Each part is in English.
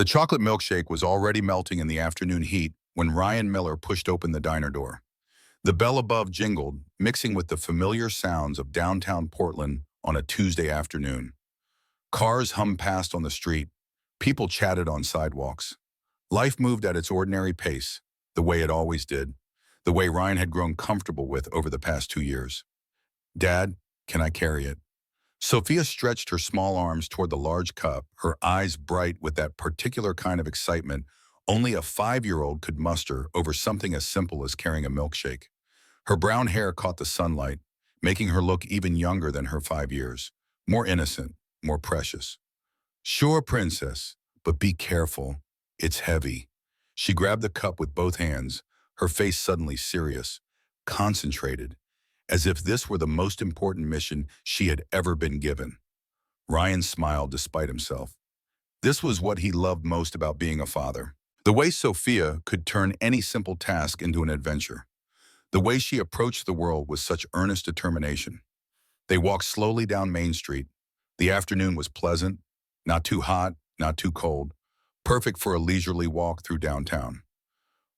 The chocolate milkshake was already melting in the afternoon heat when Ryan Miller pushed open the diner door. The bell above jingled, mixing with the familiar sounds of downtown Portland on a Tuesday afternoon. Cars hummed past on the street. People chatted on sidewalks. Life moved at its ordinary pace, the way it always did, the way Ryan had grown comfortable with over the past 2 years. "Dad, can I carry it?" Sophia stretched her small arms toward the large cup, her eyes bright with that particular kind of excitement only a 5-year-old could muster over something as simple as carrying a milkshake. Her brown hair caught the sunlight, making her look even younger than her 5 years, more innocent, more precious. "Sure, princess, but be careful. It's heavy." She grabbed the cup with both hands, her face suddenly serious, concentrated, as if this were the most important mission she had ever been given. Ryan smiled despite himself. This was what he loved most about being a father. The way Sophia could turn any simple task into an adventure. The way she approached the world with such earnest determination. They walked slowly down Main Street. The afternoon was pleasant, not too hot, not too cold, perfect for a leisurely walk through downtown.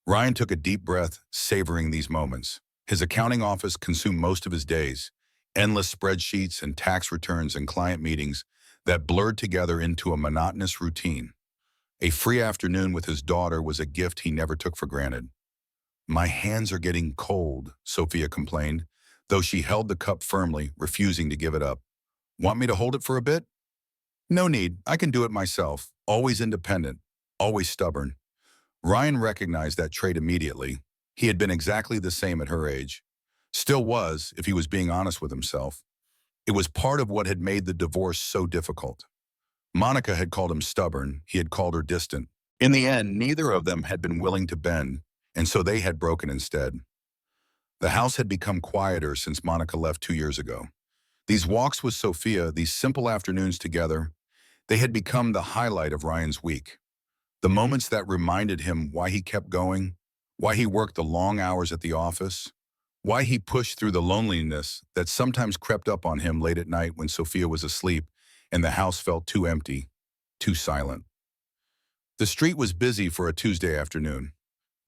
Ryan took a deep breath, savoring these moments. His accounting office consumed most of his days, endless spreadsheets and tax returns and client meetings that blurred together into a monotonous routine. A free afternoon with his daughter was a gift he never took for granted. "My hands are getting cold," Sophia complained, though she held the cup firmly, refusing to give it up. "Want me to hold it for a bit?" "No need, I can do it myself. Always independent, always stubborn." Ryan recognized that trait immediately. He had been exactly the same at her age. Still was, if he was being honest with himself. It was part of what had made the divorce so difficult. Monica had called him stubborn, he had called her distant. In the end, neither of them had been willing to bend, and so they had broken instead. The house had become quieter since Monica left 2 years ago. These walks with Sophia, these simple afternoons together, they had become the highlight of Ryan's week. The moments that reminded him why he kept going, why he worked the long hours at the office, why he pushed through the loneliness that sometimes crept up on him late at night when Sophia was asleep and the house felt too empty, too silent. The street was busy for a Tuesday afternoon.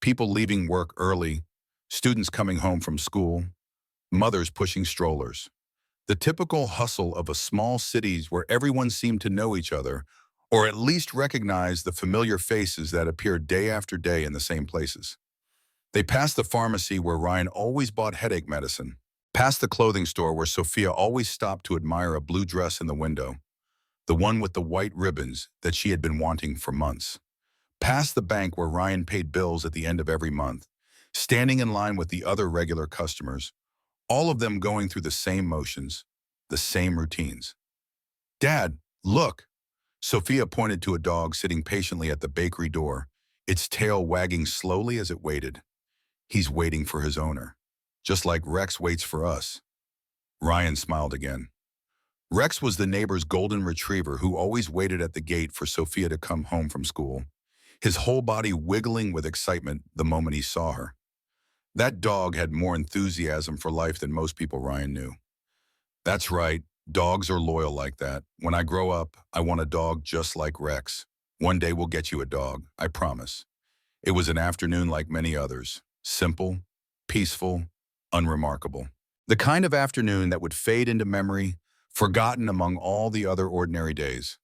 People leaving work early, students coming home from school, mothers pushing strollers. The typical hustle of a small city where everyone seemed to know each other, or at least recognize the familiar faces that appeared day after day in the same places. They passed the pharmacy where Ryan always bought headache medicine, past the clothing store where Sophia always stopped to admire a blue dress in the window, the one with the white ribbons that she had been wanting for months. Past the bank where Ryan paid bills at the end of every month, standing in line with the other regular customers, all of them going through the same motions, the same routines. "Dad, look!" Sophia pointed to a dog sitting patiently at the bakery door, its tail wagging slowly as it waited. "He's waiting for his owner, just like Rex waits for us." Ryan smiled again. Rex was the neighbor's golden retriever who always waited at the gate for Sophia to come home from school, his whole body wiggling with excitement the moment he saw her. That dog had more enthusiasm for life than most people Ryan knew. "That's right, dogs are loyal like that. When I grow up, I want a dog just like Rex. One day we'll get you a dog, I promise." It was an afternoon like many others, simple, peaceful, unremarkable. The kind of afternoon that would fade into memory, forgotten among all the other ordinary days.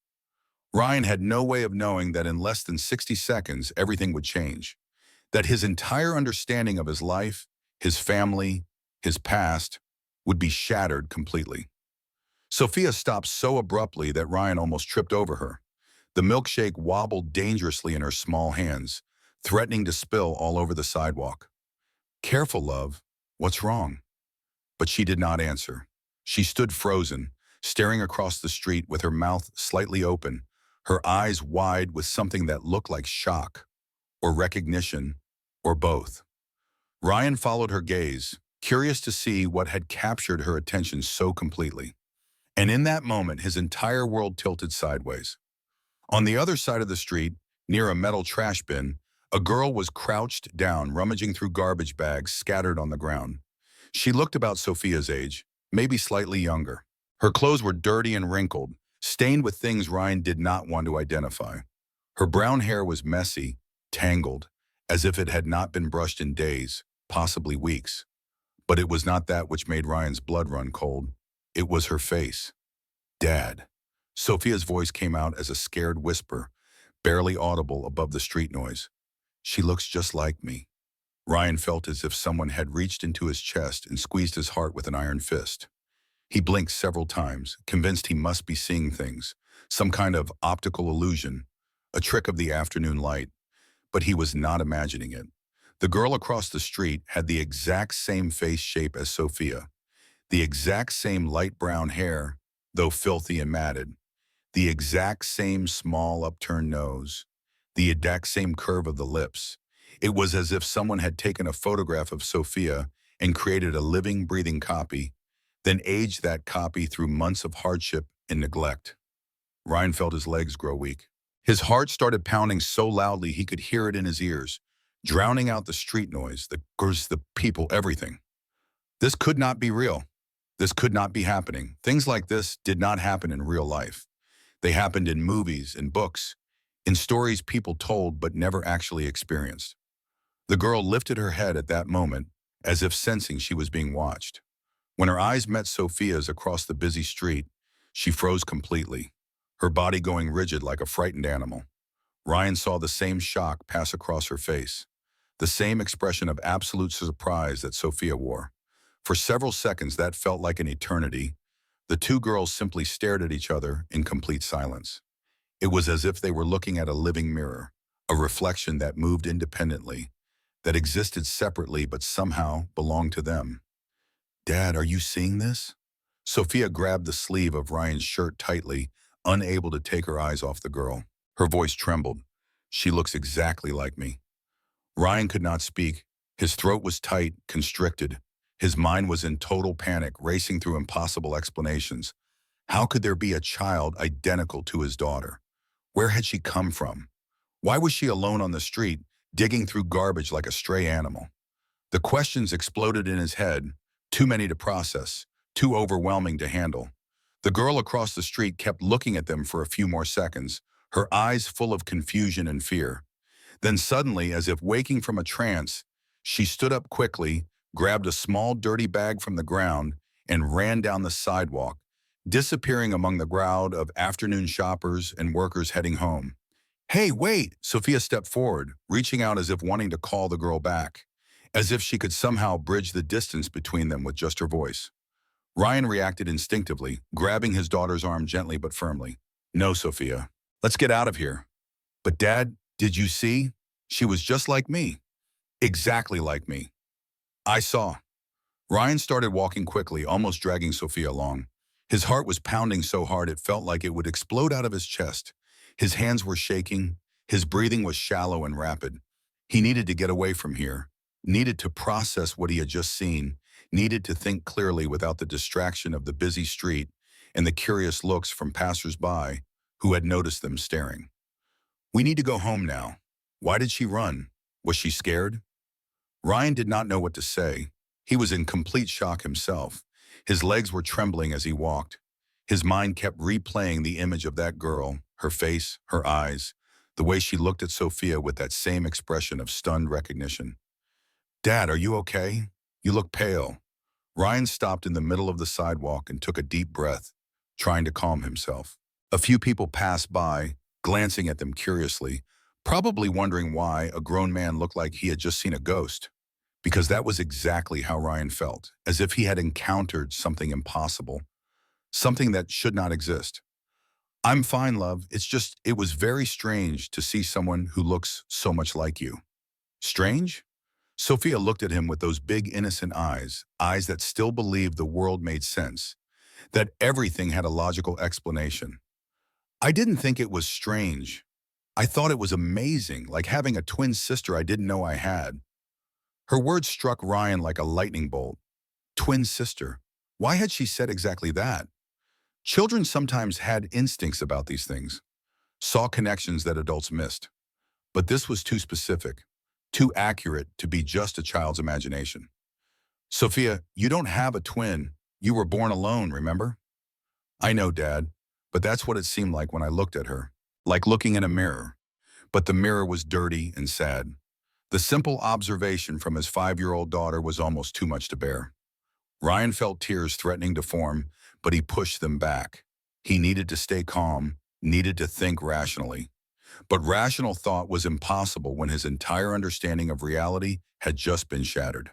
Ryan had no way of knowing that in less than 60 seconds, everything would change. That his entire understanding of his life, his family, his past, would be shattered completely. Sophia stopped so abruptly that Ryan almost tripped over her. The milkshake wobbled dangerously in her small hands, threatening to spill all over the sidewalk. "Careful, love. What's wrong?" But she did not answer. She stood frozen, staring across the street with her mouth slightly open, her eyes wide with something that looked like shock, or recognition, or both. Ryan followed her gaze, curious to see what had captured her attention so completely. And in that moment, his entire world tilted sideways. On the other side of the street, near a metal trash bin, a girl was crouched down, rummaging through garbage bags scattered on the ground. She looked about Sophia's age, maybe slightly younger. Her clothes were dirty and wrinkled, stained with things Ryan did not want to identify. Her brown hair was messy, tangled, as if it had not been brushed in days, possibly weeks. But it was not that which made Ryan's blood run cold. It was her face. Dad. Sophia's voice came out as a scared whisper, barely audible above the street noise. She looks just like me. Ryan felt as if someone had reached into his chest and squeezed his heart with an iron fist. He blinked several times, convinced he must be seeing things, some kind of optical illusion, a trick of the afternoon light, but he was not imagining it. The girl across the street had the exact same face shape as Sophia, the exact same light brown hair, though filthy and matted, the exact same small upturned nose, the exact same curve of the lips. It was as if someone had taken a photograph of Sophia and created a living, breathing copy, then aged that copy through months of hardship and neglect. Ryan felt his legs grow weak. His heart started pounding so loudly he could hear it in his ears, drowning out the street noise, the people, everything. This could not be real. This could not be happening. Things like this did not happen in real life. They happened in movies, in books, in stories people told but never actually experienced. The girl lifted her head at that moment, as if sensing she was being watched. When her eyes met Sophia's across the busy street, she froze completely, her body going rigid like a frightened animal. Ryan saw the same shock pass across her face, the same expression of absolute surprise that Sophia wore. For several seconds that felt like an eternity. The two girls simply stared at each other in complete silence. It was as if they were looking at a living mirror, a reflection that moved independently, that existed separately but somehow belonged to them. Dad, are you seeing this? Sophia grabbed the sleeve of Ryan's shirt tightly, unable to take her eyes off the girl. Her voice trembled. She looks exactly like me. Ryan could not speak. His throat was tight, constricted. His mind was in total panic, racing through impossible explanations. How could there be a child identical to his daughter? Where had she come from? Why was she alone on the street, digging through garbage like a stray animal? The questions exploded in his head, too many to process, too overwhelming to handle. The girl across the street kept looking at them for a few more seconds, her eyes full of confusion and fear. Then suddenly, as if waking from a trance, she stood up quickly, grabbed a small dirty bag from the ground, and ran down the sidewalk, disappearing among the crowd of afternoon shoppers and workers heading home. Hey, wait! Sophia stepped forward, reaching out as if wanting to call the girl back, as if she could somehow bridge the distance between them with just her voice. Ryan reacted instinctively, grabbing his daughter's arm gently but firmly. No, Sophia. Let's get out of here. But Dad, did you see? She was just like me. Exactly like me. I saw. Ryan started walking quickly, almost dragging Sophia along. His heart was pounding so hard it felt like it would explode out of his chest. His hands were shaking. His breathing was shallow and rapid. He needed to get away from here, needed to process what he had just seen, needed to think clearly without the distraction of the busy street and the curious looks from passers-by who had noticed them staring. We need to go home now. Why did she run? Was she scared? Ryan did not know what to say. He was in complete shock himself. His legs were trembling as he walked. His mind kept replaying the image of that girl, her face, her eyes, the way she looked at Sophia with that same expression of stunned recognition. Dad, are you okay? You look pale. Ryan stopped in the middle of the sidewalk and took a deep breath, trying to calm himself. A few people passed by, glancing at them curiously, probably wondering why a grown man looked like he had just seen a ghost. Because that was exactly how Ryan felt, as if he had encountered something impossible, something that should not exist. I'm fine, love. It was very strange to see someone who looks so much like you. Strange? Sophia looked at him with those big innocent eyes, eyes that still believed the world made sense, that everything had a logical explanation. I didn't think it was strange. I thought it was amazing, like having a twin sister I didn't know I had. Her words struck Ryan like a lightning bolt. Twin sister. Why had she said exactly that? Children sometimes had instincts about these things, saw connections that adults missed. But this was too specific, too accurate to be just a child's imagination. Sophia, you don't have a twin. You were born alone, remember? I know, Dad, but that's what it seemed like when I looked at her. Like looking in a mirror. but the mirror was dirty and sad. The simple observation from his 5-year-old daughter was almost too much to bear. Ryan felt tears threatening to form, but he pushed them back. He needed to stay calm, needed to think rationally. But rational thought was impossible when his entire understanding of reality had just been shattered.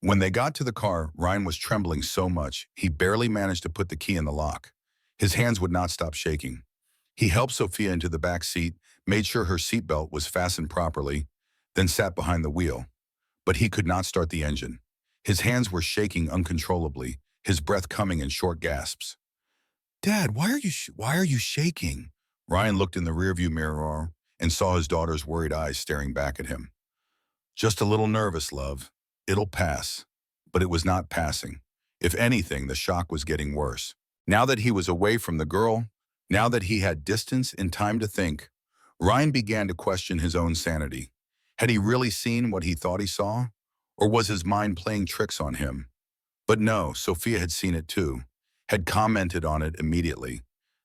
When they got to the car, Ryan was trembling so much, he barely managed to put the key in the lock. His hands would not stop shaking. He helped Sophia into the back seat, made sure her seatbelt was fastened properly, then sat behind the wheel. But he could not start the engine. His hands were shaking uncontrollably, his breath coming in short gasps. "Dad, why are you shaking?" Ryan looked in the rearview mirror and saw his daughter's worried eyes staring back at him. "Just a little nervous, love. It'll pass." But it was not passing. If anything, the shock was getting worse. Now that he was away from the girl, now that he had distance and time to think, Ryan began to question his own sanity. Had he really seen what he thought he saw? Or was his mind playing tricks on him? But no, Sophia had seen it too, had commented on it immediately.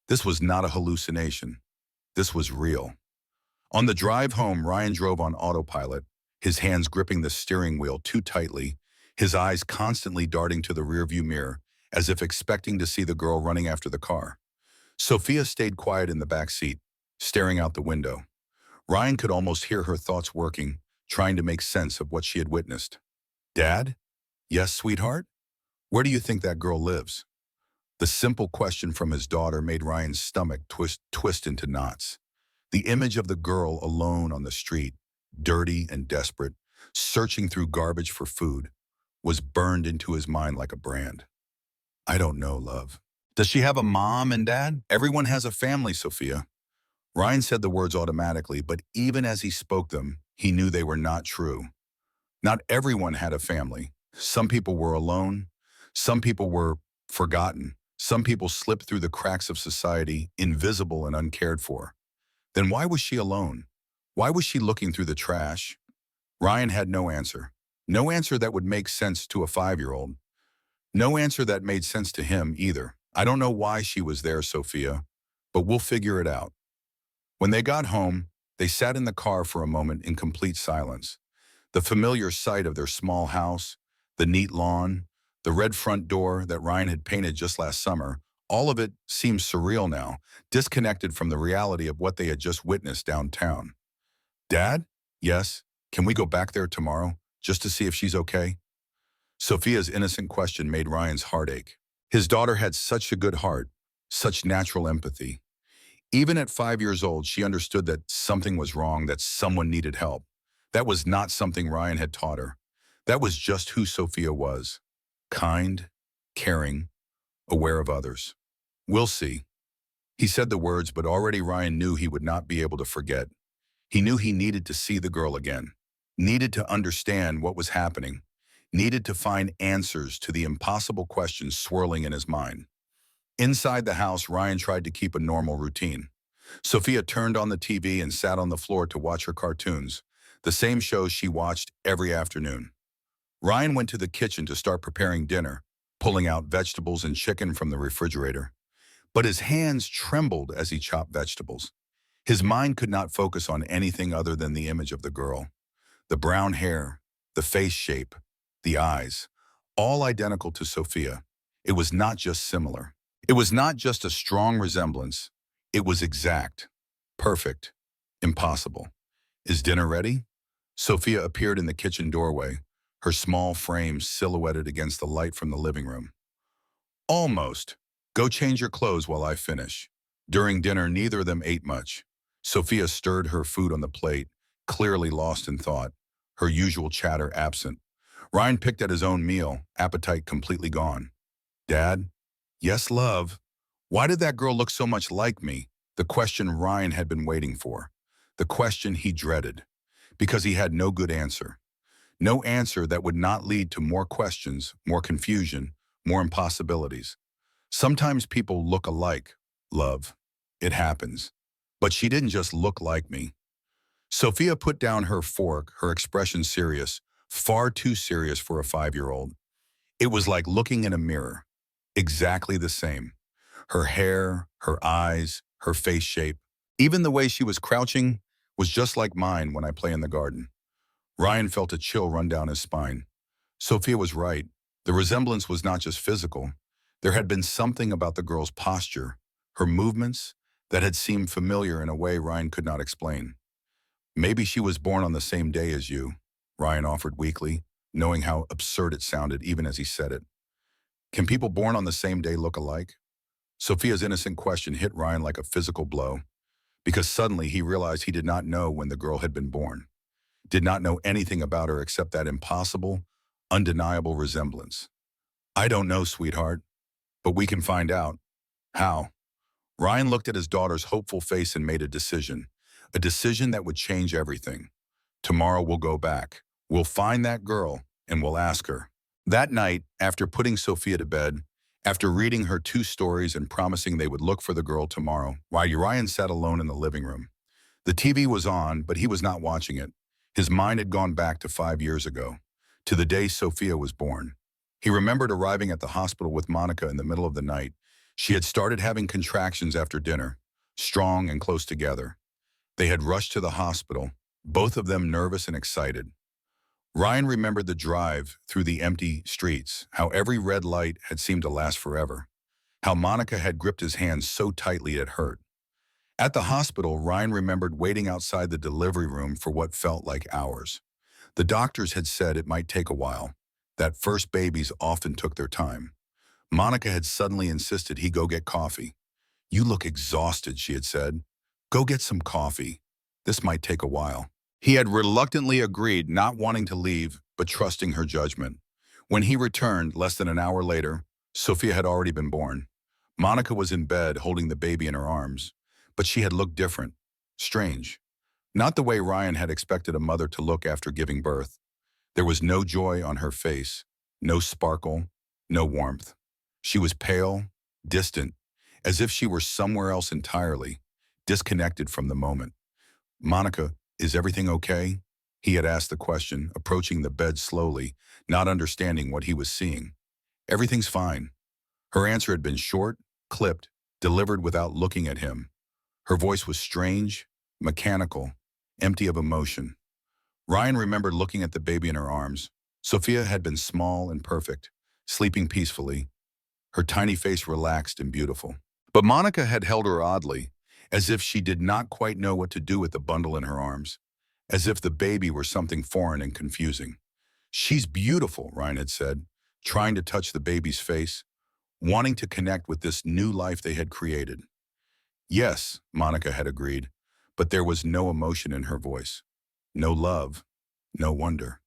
This was not a hallucination. This was real. On the drive home, Ryan drove on autopilot, his hands gripping the steering wheel too tightly, his eyes constantly darting to the rearview mirror, as if expecting to see the girl running after the car. Sophia stayed quiet in the back seat, staring out the window. Ryan could almost hear her thoughts working, trying to make sense of what she had witnessed. "Dad? Yes, sweetheart? Where do you think that girl lives?" The simple question from his daughter made Ryan's stomach twist into knots. The image of the girl alone on the street, dirty and desperate, searching through garbage for food, was burned into his mind like a brand. "I don't know, love." "Does she have a mom and dad?" "Everyone has a family, Sophia." Ryan said the words automatically, but even as he spoke them, he knew they were not true. Not everyone had a family. Some people were alone. Some people were forgotten. Some people slipped through the cracks of society, invisible and uncared for. Then why was she alone? Why was she looking through the trash? Ryan had no answer. No answer that would make sense to a 5-year-old. No answer that made sense to him either. "I don't know why she was there, Sophia, but we'll figure it out." When they got home, they sat in the car for a moment in complete silence. The familiar sight of their small house, the neat lawn, the red front door that Ryan had painted just last summer, all of it seemed surreal now, disconnected from the reality of what they had just witnessed downtown. "Dad? Yes? Can we go back there tomorrow, just to see if she's okay?" Sophia's innocent question made Ryan's heart ache. His daughter had such a good heart, such natural empathy. Even at 5 years old, she understood that something was wrong, that someone needed help. That was not something Ryan had taught her. That was just who Sophia was. Kind, caring, aware of others. "We'll see." He said the words, but already Ryan knew he would not be able to forget. He knew he needed to see the girl again, needed to understand what was happening, needed to find answers to the impossible questions swirling in his mind. Inside the house, Ryan tried to keep a normal routine. Sophia turned on the TV and sat on the floor to watch her cartoons, the same shows she watched every afternoon. Ryan went to the kitchen to start preparing dinner, pulling out vegetables and chicken from the refrigerator. But his hands trembled as he chopped vegetables. His mind could not focus on anything other than the image of the girl. The brown hair, the face shape, the eyes, all identical to Sophia. It was not just similar. It was not just a strong resemblance. It was exact, perfect, impossible. "Is dinner ready?" Sophia appeared in the kitchen doorway, her small frame silhouetted against the light from the living room. "Almost. Go change your clothes while I finish." During dinner, neither of them ate much. Sophia stirred her food on the plate, clearly lost in thought, her usual chatter absent. Ryan picked at his own meal, appetite completely gone. "Dad?" "Yes, love." "Why did that girl look so much like me?" The question Ryan had been waiting for. The question he dreaded. Because he had no good answer. No answer that would not lead to more questions, more confusion, more impossibilities. Sometimes people look alike, love. It happens. But she didn't just look like me. Sophia put down her fork, her expression serious, far too serious for a 5-year-old. It was like looking in a mirror. Exactly the same. Her hair, her eyes, her face shape. Even the way she was crouching was just like mine when I play in the garden. Ryan felt a chill run down his spine. Sophia was right. The resemblance was not just physical. There had been something about the girl's posture, her movements, that had seemed familiar in a way Ryan could not explain. Maybe she was born on the same day as you, Ryan offered weakly, knowing how absurd it sounded even as he said it. Can people born on the same day look alike? Sophia's innocent question hit Ryan like a physical blow, because suddenly he realized he did not know when the girl had been born, did not know anything about her except that impossible, undeniable resemblance. I don't know, sweetheart, but we can find out. How? Ryan looked at his daughter's hopeful face and made a decision that would change everything. Tomorrow we'll go back. We'll find that girl and we'll ask her. That night, after putting Sophia to bed, after reading her 2 stories and promising they would look for the girl tomorrow, while Ryan sat alone in the living room. The TV was on, but he was not watching it. His mind had gone back to 5 years ago, to the day Sophia was born. He remembered arriving at the hospital with Monica in the middle of the night. She had started having contractions after dinner, strong and close together. They had rushed to the hospital, both of them nervous and excited. Ryan remembered the drive through the empty streets, how every red light had seemed to last forever, how Monica had gripped his hand so tightly it hurt. At the hospital, Ryan remembered waiting outside the delivery room for what felt like hours. The doctors had said it might take a while, that first babies often took their time. Monica had suddenly insisted he go get coffee. You look exhausted, she had said. Go get some coffee. This might take a while. He had reluctantly agreed, not wanting to leave, but trusting her judgment. When he returned, less than an hour later, Sophia had already been born. Monica was in bed, holding the baby in her arms, but she had looked different, strange. Not the way Ryan had expected a mother to look after giving birth. There was no joy on her face, no sparkle, no warmth. She was pale, distant, as if she were somewhere else entirely, disconnected from the moment. Monica, is everything okay? He had asked the question, approaching the bed slowly, not understanding what he was seeing. Everything's fine. Her answer had been short, clipped, delivered without looking at him. Her voice was strange, mechanical, empty of emotion. Ryan remembered looking at the baby in her arms. Sophia had been small and perfect, sleeping peacefully, her tiny face relaxed and beautiful. But Monica had held her oddly, as if she did not quite know what to do with the bundle in her arms, as if the baby were something foreign and confusing. She's beautiful, Ryan had said, trying to touch the baby's face, wanting to connect with this new life they had created. Yes, Monica had agreed, but there was no emotion in her voice. No love, no wonder,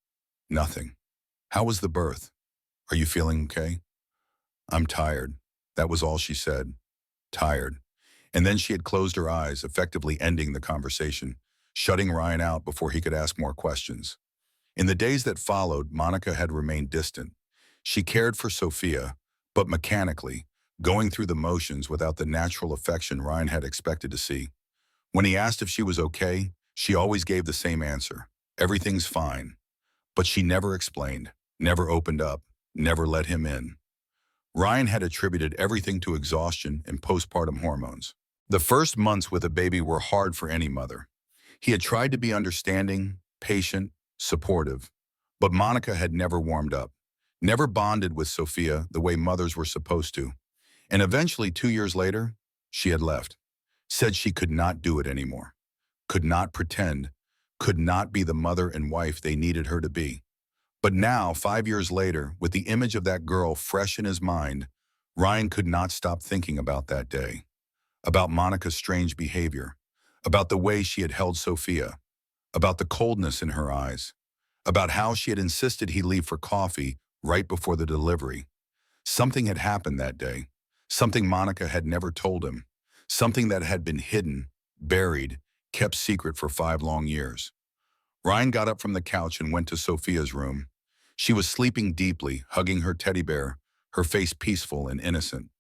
nothing. How was the birth? Are you feeling okay? I'm tired. That was all she said. Tired. And then she had closed her eyes, effectively ending the conversation, shutting Ryan out before he could ask more questions. In the days that followed, Monica had remained distant. She cared for Sophia, but mechanically, going through the motions without the natural affection Ryan had expected to see. When he asked if she was okay, she always gave the same answer. Everything's fine. But she never explained, never opened up, never let him in. Ryan had attributed everything to exhaustion and postpartum hormones. The first months with a baby were hard for any mother. He had tried to be understanding, patient, supportive, but Monica had never warmed up, never bonded with Sophia the way mothers were supposed to. And eventually, 2 years later, she had left, said she could not do it anymore, could not pretend, could not be the mother and wife they needed her to be. But now, 5 years later, with the image of that girl fresh in his mind, Ryan could not stop thinking about that day, about Monica's strange behavior, about the way she had held Sophia, about the coldness in her eyes, about how she had insisted he leave for coffee right before the delivery. Something had happened that day, something Monica had never told him, something that had been hidden, buried, kept secret for 5 long years. Ryan got up from the couch and went to Sophia's room. She was sleeping deeply, hugging her teddy bear, her face peaceful and innocent.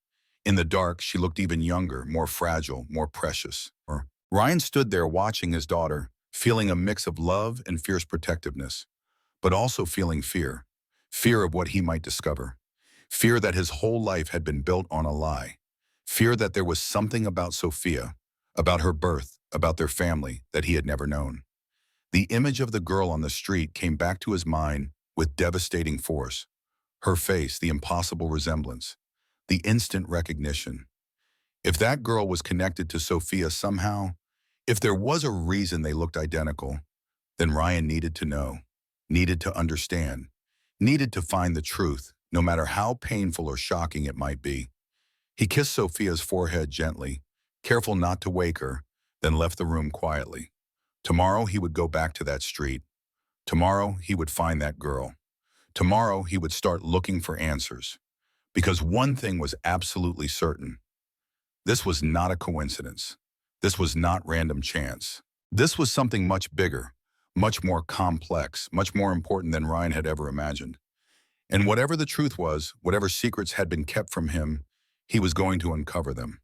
In the dark, she looked even younger, more fragile, more precious. Ryan stood there watching his daughter, feeling a mix of love and fierce protectiveness, but also feeling fear. Fear of what he might discover. Fear that his whole life had been built on a lie. Fear that there was something about Sophia, about her birth, about their family that he had never known. The image of the girl on the street came back to his mind with devastating force. Her face, the impossible resemblance, the instant recognition. If that girl was connected to Sophia somehow, if there was a reason they looked identical, then Ryan needed to know, needed to understand, needed to find the truth, no matter how painful or shocking it might be. He kissed Sophia's forehead gently, careful not to wake her, then left the room quietly. Tomorrow he would go back to that street. Tomorrow he would find that girl. Tomorrow he would start looking for answers. Because one thing was absolutely certain. This was not a coincidence. This was not random chance. This was something much bigger, much more complex, much more important than Ryan had ever imagined. And whatever the truth was, whatever secrets had been kept from him, he was going to uncover them.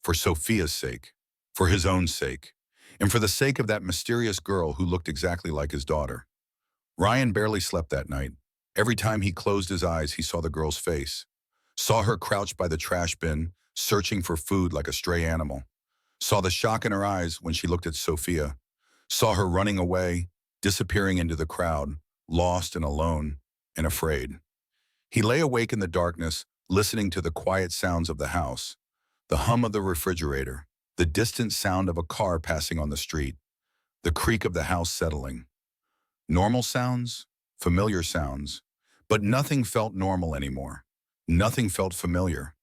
For Sophia's sake, for his own sake, and for the sake of that mysterious girl who looked exactly like his daughter. Ryan barely slept that night. Every time he closed his eyes, he saw the girl's face. Saw her crouched by the trash bin, searching for food like a stray animal. Saw the shock in her eyes when she looked at Sophia. Saw her running away, disappearing into the crowd, lost and alone and afraid. He lay awake in the darkness, listening to the quiet sounds of the house, the hum of the refrigerator, the distant sound of a car passing on the street, the creak of the house settling. Normal sounds, familiar sounds, but nothing felt normal anymore. Nothing felt familiar.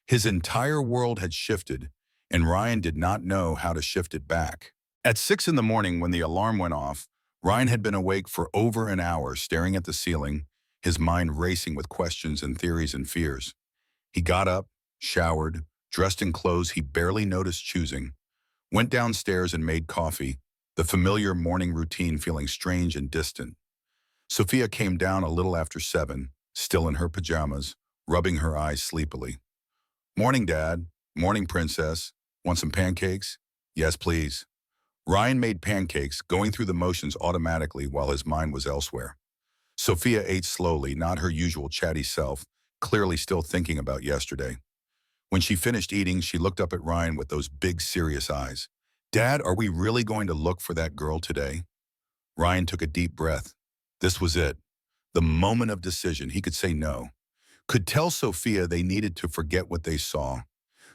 His entire world had shifted, and Ryan did not know how to shift it back. At 6 in the morning when the alarm went off, Ryan had been awake for over an hour staring at the ceiling, his mind racing with questions and theories and fears. He got up, showered, dressed in clothes he barely noticed choosing, went downstairs and made coffee, the familiar morning routine feeling strange and distant. Sophia came down a little after 7, still in her pajamas, rubbing her eyes sleepily. "Morning, Dad. Morning, Princess. Want some pancakes?" "Yes, please." Ryan made pancakes, going through the motions automatically while his mind was elsewhere. Sophia ate slowly, not her usual chatty self, clearly still thinking about yesterday. When she finished eating, she looked up at Ryan with those big, serious eyes. "Dad, are we really going to look for that girl today?" Ryan took a deep breath. This was it. The moment of decision. He could say no. Could tell Sophia they needed to forget what they saw.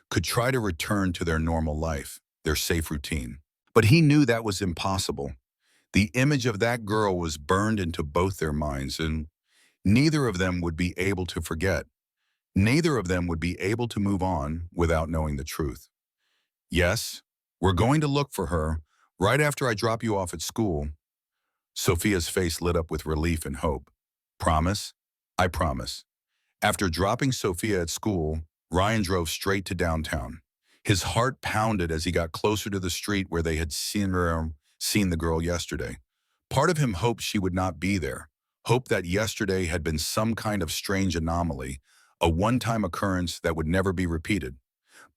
Could try to return to their normal life, their safe routine. But he knew that was impossible. The image of that girl was burned into both their minds, and neither of them would be able to forget. Neither of them would be able to move on without knowing the truth. "Yes, we're going to look for her right after I drop you off at school." Sophia's face lit up with relief and hope. "Promise?" "I promise." After dropping Sophia at school, Ryan drove straight to downtown. His heart pounded as he got closer to the street where they had seen the girl yesterday. Part of him hoped she would not be there, hoped that yesterday had been some kind of strange anomaly, a one-time occurrence that would never be repeated.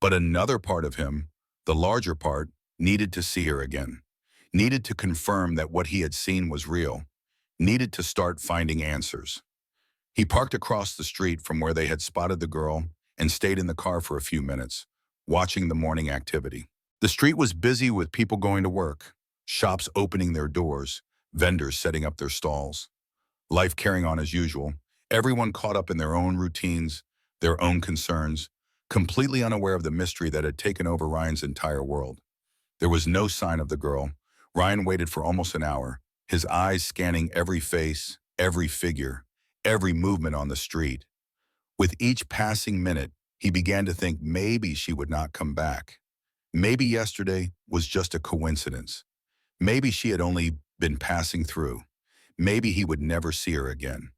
But another part of him, the larger part, needed to see her again, needed to confirm that what he had seen was real, needed to start finding answers. He parked across the street from where they had spotted the girl and stayed in the car for a few minutes, watching the morning activity. The street was busy with people going to work, shops opening their doors, vendors setting up their stalls. Life carrying on as usual, everyone caught up in their own routines, their own concerns, completely unaware of the mystery that had taken over Ryan's entire world. There was no sign of the girl. Ryan waited for almost an hour, his eyes scanning every face, every figure, every movement on the street. With each passing minute, he began to think maybe she would not come back. Maybe yesterday was just a coincidence. Maybe she had only been passing through. Maybe he would never see her again.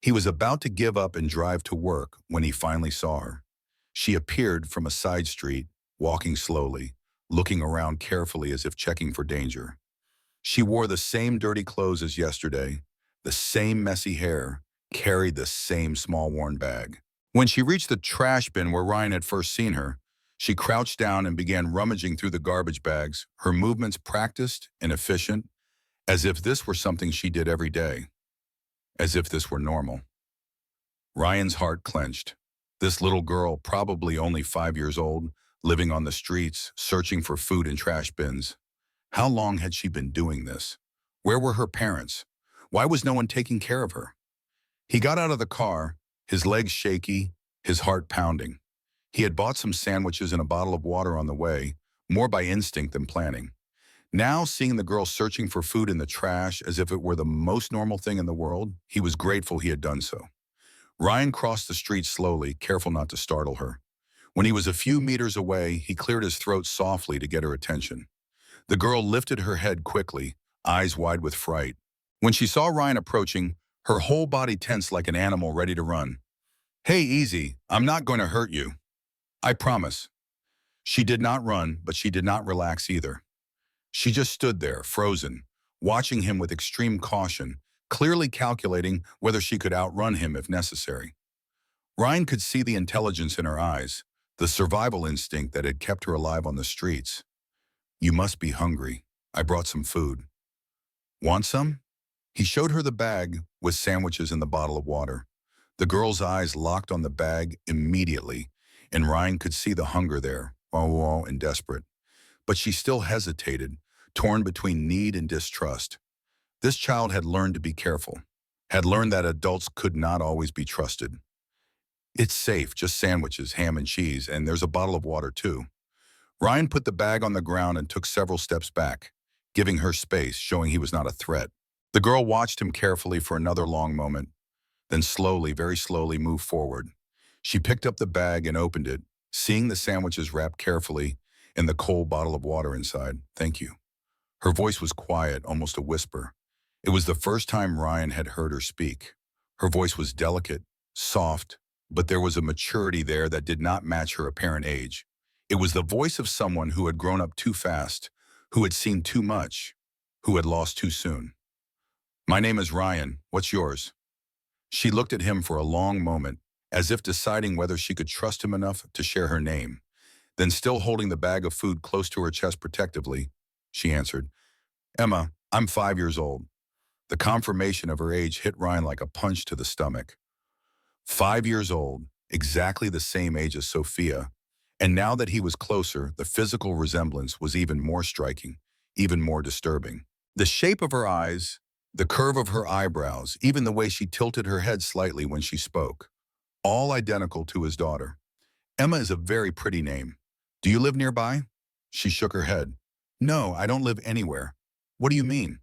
He was about to give up and drive to work when he finally saw her. She appeared from a side street, walking slowly, looking around carefully as if checking for danger. She wore the same dirty clothes as yesterday, the same messy hair, carried the same small worn bag. When she reached the trash bin where Ryan had first seen her, she crouched down and began rummaging through the garbage bags, her movements practiced and efficient, as if this were something she did every day, as if this were normal. Ryan's heart clenched. This little girl, probably only 5 years old, living on the streets, searching for food in trash bins. How long had she been doing this? Where were her parents? Why was no one taking care of her? He got out of the car, his legs shaky, his heart pounding. He had bought some sandwiches and a bottle of water on the way, more by instinct than planning. Now, seeing the girl searching for food in the trash as if it were the most normal thing in the world, he was grateful he had done so. Ryan crossed the street slowly, careful not to startle her. When he was a few meters away, he cleared his throat softly to get her attention. The girl lifted her head quickly, eyes wide with fright. When she saw Ryan approaching, her whole body tensed like an animal ready to run. "Hey, easy. I'm not going to hurt you. I promise." She did not run, but she did not relax either. She just stood there, frozen, watching him with extreme caution, clearly calculating whether she could outrun him if necessary. Ryan could see the intelligence in her eyes, the survival instinct that had kept her alive on the streets. "You must be hungry. I brought some food. Want some?" He showed her the bag with sandwiches and the bottle of water. The girl's eyes locked on the bag immediately, and Ryan could see the hunger there, oh, and desperate. But she still hesitated, torn between need and distrust. This child had learned to be careful, had learned that adults could not always be trusted. "It's safe, just sandwiches, ham and cheese, and there's a bottle of water too." Ryan put the bag on the ground and took several steps back, giving her space, showing he was not a threat. The girl watched him carefully for another long moment, then slowly, very slowly moved forward. She picked up the bag and opened it, seeing the sandwiches wrapped carefully and the cold bottle of water inside. "Thank you." Her voice was quiet, almost a whisper. It was the first time Ryan had heard her speak. Her voice was delicate, soft, but there was a maturity there that did not match her apparent age. It was the voice of someone who had grown up too fast, who had seen too much, who had lost too soon. "My name is Ryan. What's yours?" She looked at him for a long moment, as if deciding whether she could trust him enough to share her name. Then, still holding the bag of food close to her chest protectively, she answered, "Emma, I'm 5 years old." The confirmation of her age hit Ryan like a punch to the stomach. 5 years old, exactly the same age as Sophia. And now that he was closer, the physical resemblance was even more striking, even more disturbing. The shape of her eyes, the curve of her eyebrows, even the way she tilted her head slightly when she spoke, all identical to his daughter. "Emma is a very pretty name. Do you live nearby?" She shook her head. "No, I don't live anywhere." "What do you mean?"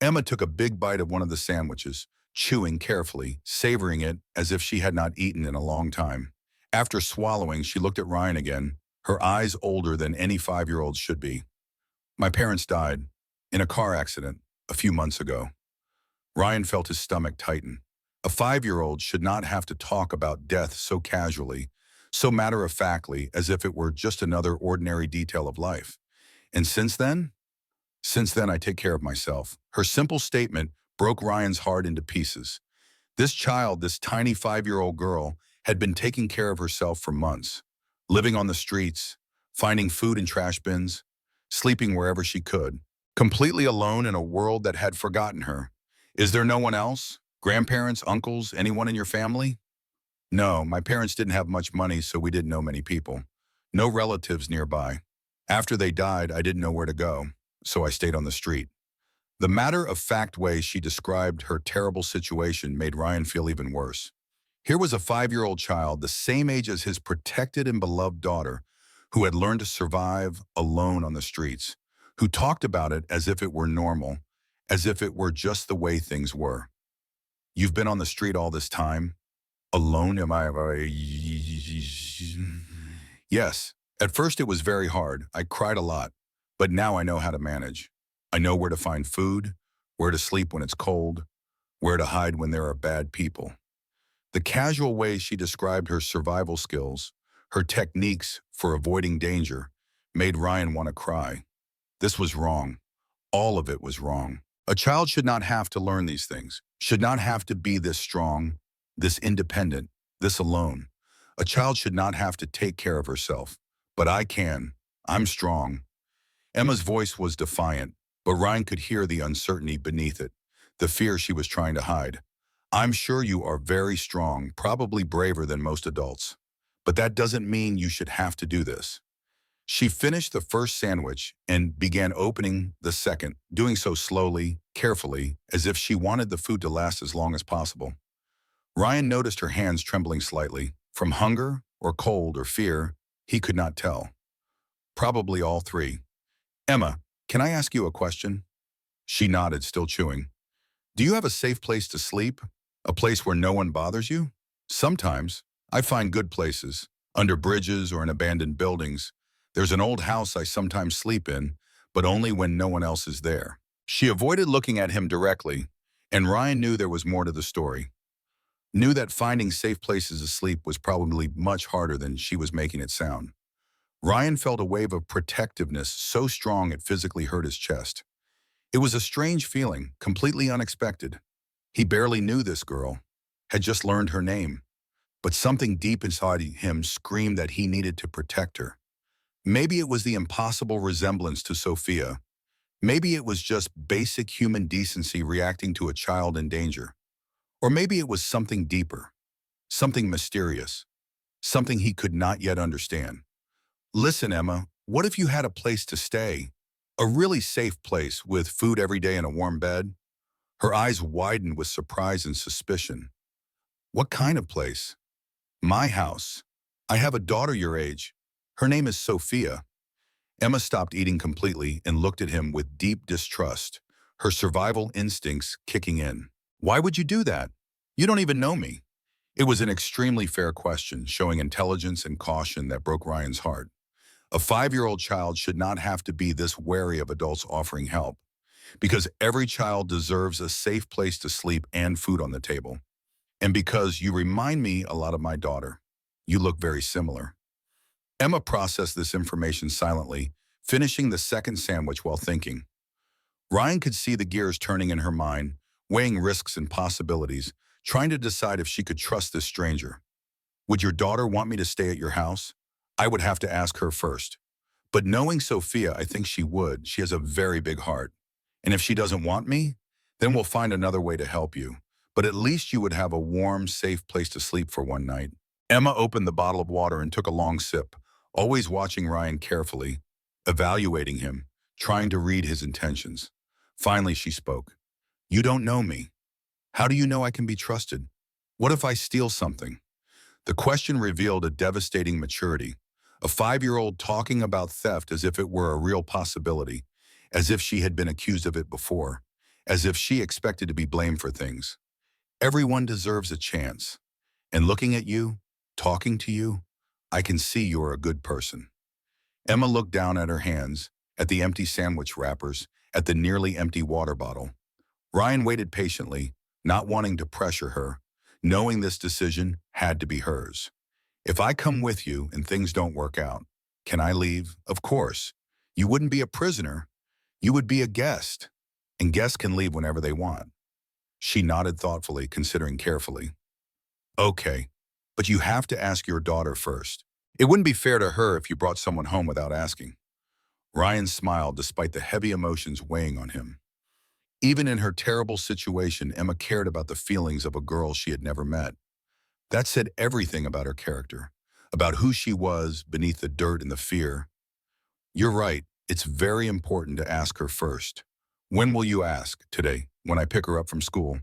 Emma took a big bite of one of the sandwiches, chewing carefully, savoring it as if she had not eaten in a long time. After swallowing, she looked at Ryan again, her eyes older than any 5-year-old should be. "My parents died in a car accident a few months ago." Ryan felt his stomach tighten. A 5-year-old should not have to talk about death so casually, so matter-of-factly, as if it were just another ordinary detail of life. "And since then?" "Since then, I take care of myself." Her simple statement broke Ryan's heart into pieces. This child, this tiny 5-year-old girl, had been taking care of herself for months, living on the streets, finding food in trash bins, sleeping wherever she could, completely alone in a world that had forgotten her. "Is there no one else? Grandparents, uncles, anyone in your family?" "No, my parents didn't have much money, so we didn't know many people. No relatives nearby. After they died, I didn't know where to go, so I stayed on the street." The matter-of-fact way she described her terrible situation made Ryan feel even worse. Here was a 5-year-old child, the same age as his protected and beloved daughter, who had learned to survive alone on the streets, who talked about it as if it were normal, as if it were just the way things were. "You've been on the street all this time? Alone, am I?" "Yes. At first it was very hard. I cried a lot. But now I know how to manage. I know where to find food, where to sleep when it's cold, where to hide when there are bad people." The casual way she described her survival skills, her techniques for avoiding danger, made Ryan want to cry. This was wrong. All of it was wrong. A child should not have to learn these things, should not have to be this strong, this independent, this alone. A child should not have to take care of herself. But I can. I'm strong. Emma's voice was defiant, but Ryan could hear the uncertainty beneath it, the fear she was trying to hide. "I'm sure you are very strong, probably braver than most adults. But that doesn't mean you should have to do this." She finished the first sandwich and began opening the second, doing so slowly, carefully, as if she wanted the food to last as long as possible. Ryan noticed her hands trembling slightly. From hunger, or cold, or fear, he could not tell. Probably all three. Emma, can I ask you a question? She nodded, still chewing. Do you have a safe place to sleep? A place where no one bothers you? Sometimes. I find good places, under bridges or in abandoned buildings. There's an old house I sometimes sleep in, but only when no one else is there. She avoided looking at him directly, and Ryan knew there was more to the story. Knew that finding safe places to sleep was probably much harder than she was making it sound. Ryan felt a wave of protectiveness so strong it physically hurt his chest. It was a strange feeling, completely unexpected. He barely knew this girl, had just learned her name, but something deep inside him screamed that he needed to protect her. Maybe it was the impossible resemblance to Sophia. Maybe it was just basic human decency reacting to a child in danger. Or maybe it was something deeper, something mysterious, something he could not yet understand. Listen, Emma, what if you had a place to stay? A really safe place with food every day and a warm bed? Her eyes widened with surprise and suspicion. What kind of place? My house. I have a daughter your age. Her name is Sophia. Emma stopped eating completely and looked at him with deep distrust, her survival instincts kicking in. Why would you do that? You don't even know me. It was an extremely fair question, showing intelligence and caution that broke Ryan's heart. A 5-year-old child should not have to be this wary of adults offering help, because every child deserves a safe place to sleep and food on the table. And because you remind me a lot of my daughter. You look very similar. Emma processed this information silently, finishing the second sandwich while thinking. Ryan could see the gears turning in her mind, weighing risks and possibilities, trying to decide if she could trust this stranger. Would your daughter want me to stay at your house? I would have to ask her first. But knowing Sophia, I think she would. She has a very big heart. And if she doesn't want me, then we'll find another way to help you. But at least you would have a warm, safe place to sleep for one night. Emma opened the bottle of water and took a long sip, always watching Ryan carefully, evaluating him, trying to read his intentions. Finally, she spoke. You don't know me. How do you know I can be trusted? What if I steal something? The question revealed a devastating maturity. A 5-year-old talking about theft as if it were a real possibility, as if she had been accused of it before, as if she expected to be blamed for things. Everyone deserves a chance. And looking at you, talking to you, I can see you're a good person. Emma looked down at her hands, at the empty sandwich wrappers, at the nearly empty water bottle. Ryan waited patiently, not wanting to pressure her, knowing this decision had to be hers. If I come with you and things don't work out, can I leave? Of course. You wouldn't be a prisoner. You would be a guest. And guests can leave whenever they want. She nodded thoughtfully, considering carefully. Okay, but you have to ask your daughter first. It wouldn't be fair to her if you brought someone home without asking. Ryan smiled despite the heavy emotions weighing on him. Even in her terrible situation, Emma cared about the feelings of a girl she had never met. That said everything about her character, about who she was beneath the dirt and the fear. You're right, it's very important to ask her first. When will you ask? Today, when I pick her up from school.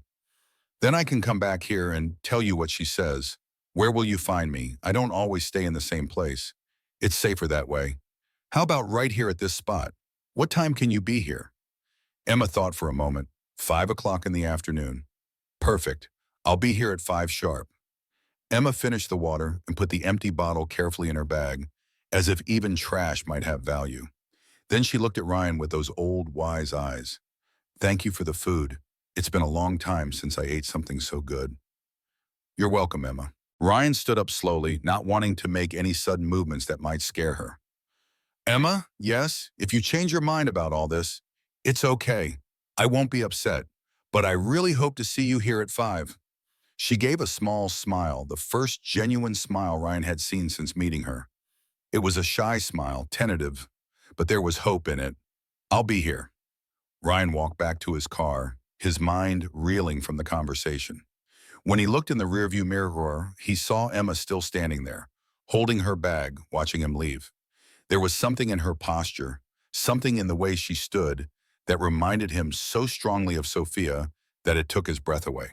Then I can come back here and tell you what she says. Where will you find me? I don't always stay in the same place. It's safer that way. How about right here at this spot? What time can you be here? Emma thought for a moment. 5 o'clock in the afternoon. Perfect. I'll be here at 5 sharp. Emma finished the water and put the empty bottle carefully in her bag, as if even trash might have value. Then she looked at Ryan with those old, wise eyes. Thank you for the food. It's been a long time since I ate something so good. You're welcome, Emma. Ryan stood up slowly, not wanting to make any sudden movements that might scare her. Emma, yes, if you change your mind about all this, it's okay. I won't be upset, but I really hope to see you here at 5. She gave a small smile, the first genuine smile Ryan had seen since meeting her. It was a shy smile, tentative, but there was hope in it. I'll be here. Ryan walked back to his car, his mind reeling from the conversation. When he looked in the rearview mirror, he saw Emma still standing there, holding her bag, watching him leave. There was something in her posture, something in the way she stood, that reminded him so strongly of Sophia that it took his breath away.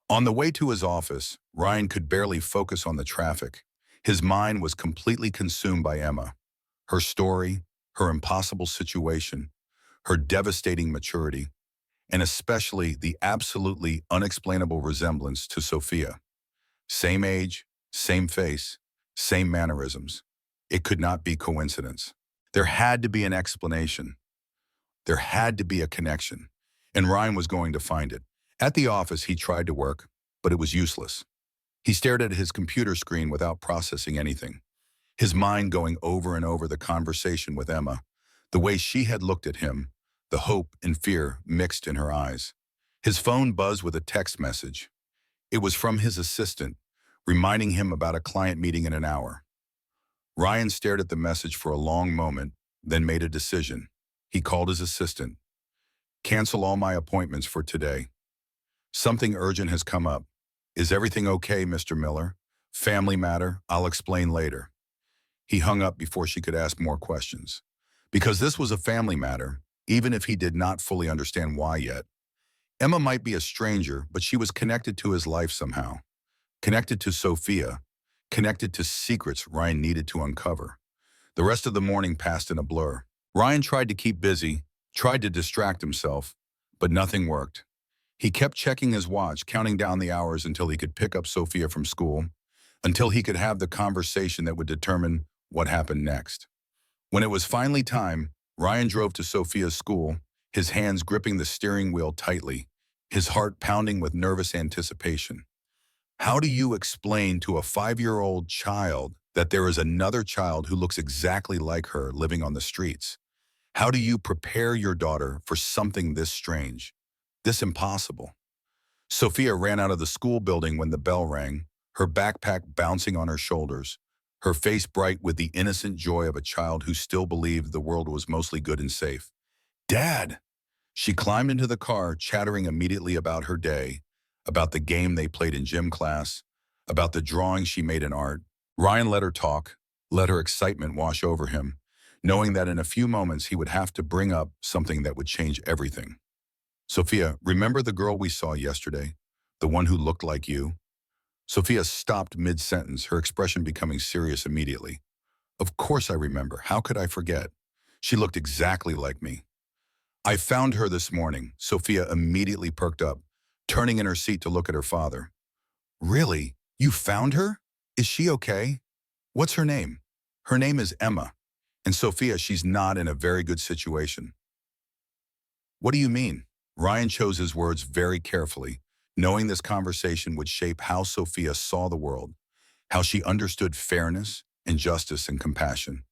On the way to his office, Ryan could barely focus on the traffic. His mind was completely consumed by Emma, her story, her impossible situation, her devastating maturity, and especially the absolutely unexplainable resemblance to Sophia. Same age, same face, same mannerisms. It could not be coincidence. There had to be an explanation. There had to be a connection, and Ryan was going to find it. At the office, he tried to work, but it was useless. He stared at his computer screen without processing anything, his mind going over and over the conversation with Emma, the way she had looked at him, the hope and fear mixed in her eyes. His phone buzzed with a text message. It was from his assistant, reminding him about a client meeting in an hour. Ryan stared at the message for a long moment, then made a decision. He called his assistant. "Cancel all my appointments for today. Something urgent has come up. Is everything okay, Mr. Miller? Family matter, I'll explain later." He hung up before she could ask more questions. Because this was a family matter, even if he did not fully understand why yet. Emma might be a stranger, but she was connected to his life somehow. Connected to Sophia. Connected to secrets Ryan needed to uncover. The rest of the morning passed in a blur. Ryan tried to keep busy, tried to distract himself, but nothing worked. He kept checking his watch, counting down the hours until he could pick up Sophia from school, until he could have the conversation that would determine what happened next. When it was finally time, Ryan drove to Sophia's school, his hands gripping the steering wheel tightly, his heart pounding with nervous anticipation. How do you explain to a 5-year-old child that there is another child who looks exactly like her living on the streets? How do you prepare your daughter for something this strange, this impossible? Sophia ran out of the school building when the bell rang, her backpack bouncing on her shoulders, her face bright with the innocent joy of a child who still believed the world was mostly good and safe. "Dad!" She climbed into the car, chattering immediately about her day, about the game they played in gym class, about the drawing she made in art. Ryan let her talk, let her excitement wash over him, knowing that in a few moments he would have to bring up something that would change everything. "Sophia, remember the girl we saw yesterday? The one who looked like you?" Sophia stopped mid-sentence, her expression becoming serious immediately. "Of course I remember. How could I forget? She looked exactly like me." "I found her this morning." Sophia immediately perked up, turning in her seat to look at her father. "Really? You found her? Is she okay? What's her name?" "Her name is Emma. And Sophia, she's not in a very good situation." "What do you mean?" Ryan chose his words very carefully, knowing this conversation would shape how Sophia saw the world, how she understood fairness and justice and compassion.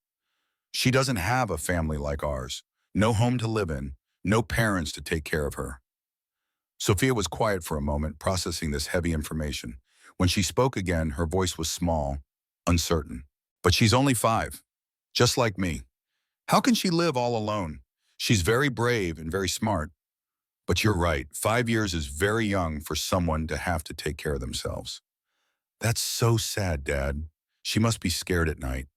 "She doesn't have a family like ours, no home to live in, no parents to take care of her." Sophia was quiet for a moment, processing this heavy information. When she spoke again, her voice was small, uncertain. "But she's only 5, just like me. How can she live all alone? She's very brave and very smart. But you're right, 5 years is very young for someone to have to take care of themselves." "That's so sad, Dad. She must be scared at night."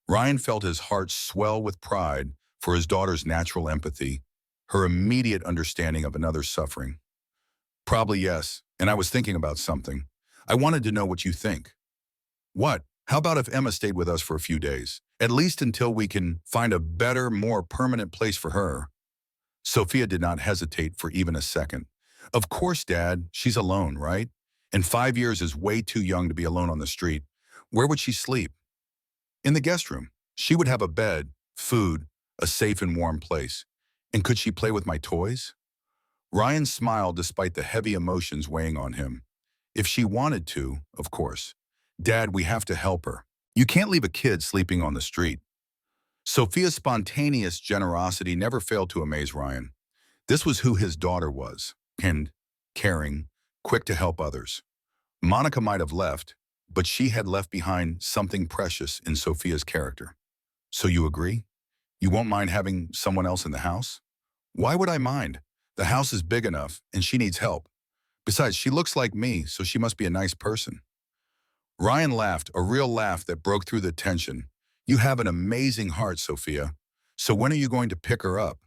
Ryan felt his heart swell with pride for his daughter's natural empathy, her immediate understanding of another's suffering. "Probably yes, and I was thinking about something. I wanted to know what you think." "What? How about if Emma stayed with us for a few days? At least until we can find a better, more permanent place for her." Sophia did not hesitate for even a second. "Of course, Dad, she's alone, right? And 5 years is way too young to be alone on the street. Where would she sleep?" "In the guest room. She would have a bed, food, a safe and warm place. And could she play with my toys?" Ryan smiled despite the heavy emotions weighing on him. "If she wanted to, of course. Dad, we have to help her. You can't leave a kid sleeping on the street." Sophia's spontaneous generosity never failed to amaze Ryan. This was who his daughter was, and caring, quick to help others. Monica might have left, but she had left behind something precious in Sophia's character. "So you agree? You won't mind having someone else in the house?" "Why would I mind? The house is big enough, and she needs help. Besides, she looks like me, so she must be a nice person." Ryan laughed, a real laugh that broke through the tension. You have an amazing heart, Sophia. So when are you going to pick her up?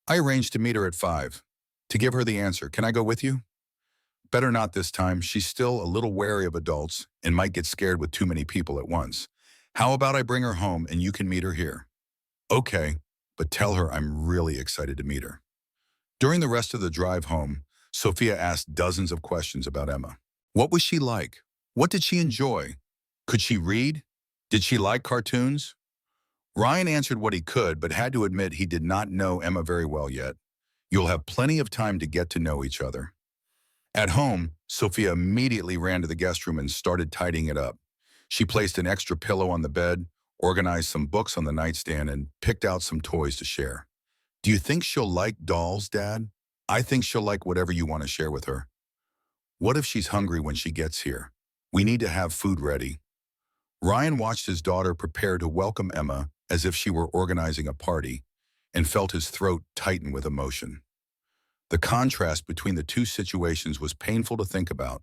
I arranged to meet her at 5. To give her the answer, can I go with you? Better not this time. She's still a little wary of adults and might get scared with too many people at once. How about I bring her home and you can meet her here? Okay, but tell her I'm really excited to meet her. During the rest of the drive home, Sophia asked dozens of questions about Emma. What was she like? What did she enjoy? Could she read? Did she like cartoons? Ryan answered what he could, but had to admit he did not know Emma very well yet. You'll have plenty of time to get to know each other. At home, Sophia immediately ran to the guest room and started tidying it up. She placed an extra pillow on the bed, organized some books on the nightstand, and picked out some toys to share. Do you think she'll like dolls, Dad? I think she'll like whatever you want to share with her. What if she's hungry when she gets here? We need to have food ready. Ryan watched his daughter prepare to welcome Emma as if she were organizing a party, and felt his throat tighten with emotion. The contrast between the two situations was painful to think about.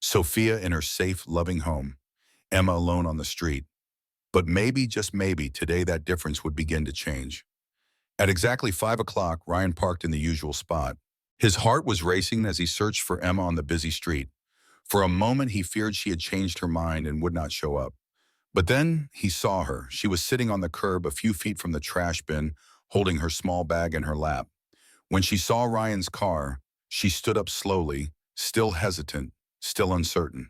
Sophia in her safe, loving home, Emma alone on the street. But maybe, just maybe, today that difference would begin to change. At exactly 5 o'clock, Ryan parked in the usual spot. His heart was racing as he searched for Emma on the busy street. For a moment, he feared she had changed her mind and would not show up. But then he saw her. She was sitting on the curb a few feet from the trash bin, holding her small bag in her lap. When she saw Ryan's car, she stood up slowly, still hesitant, still uncertain.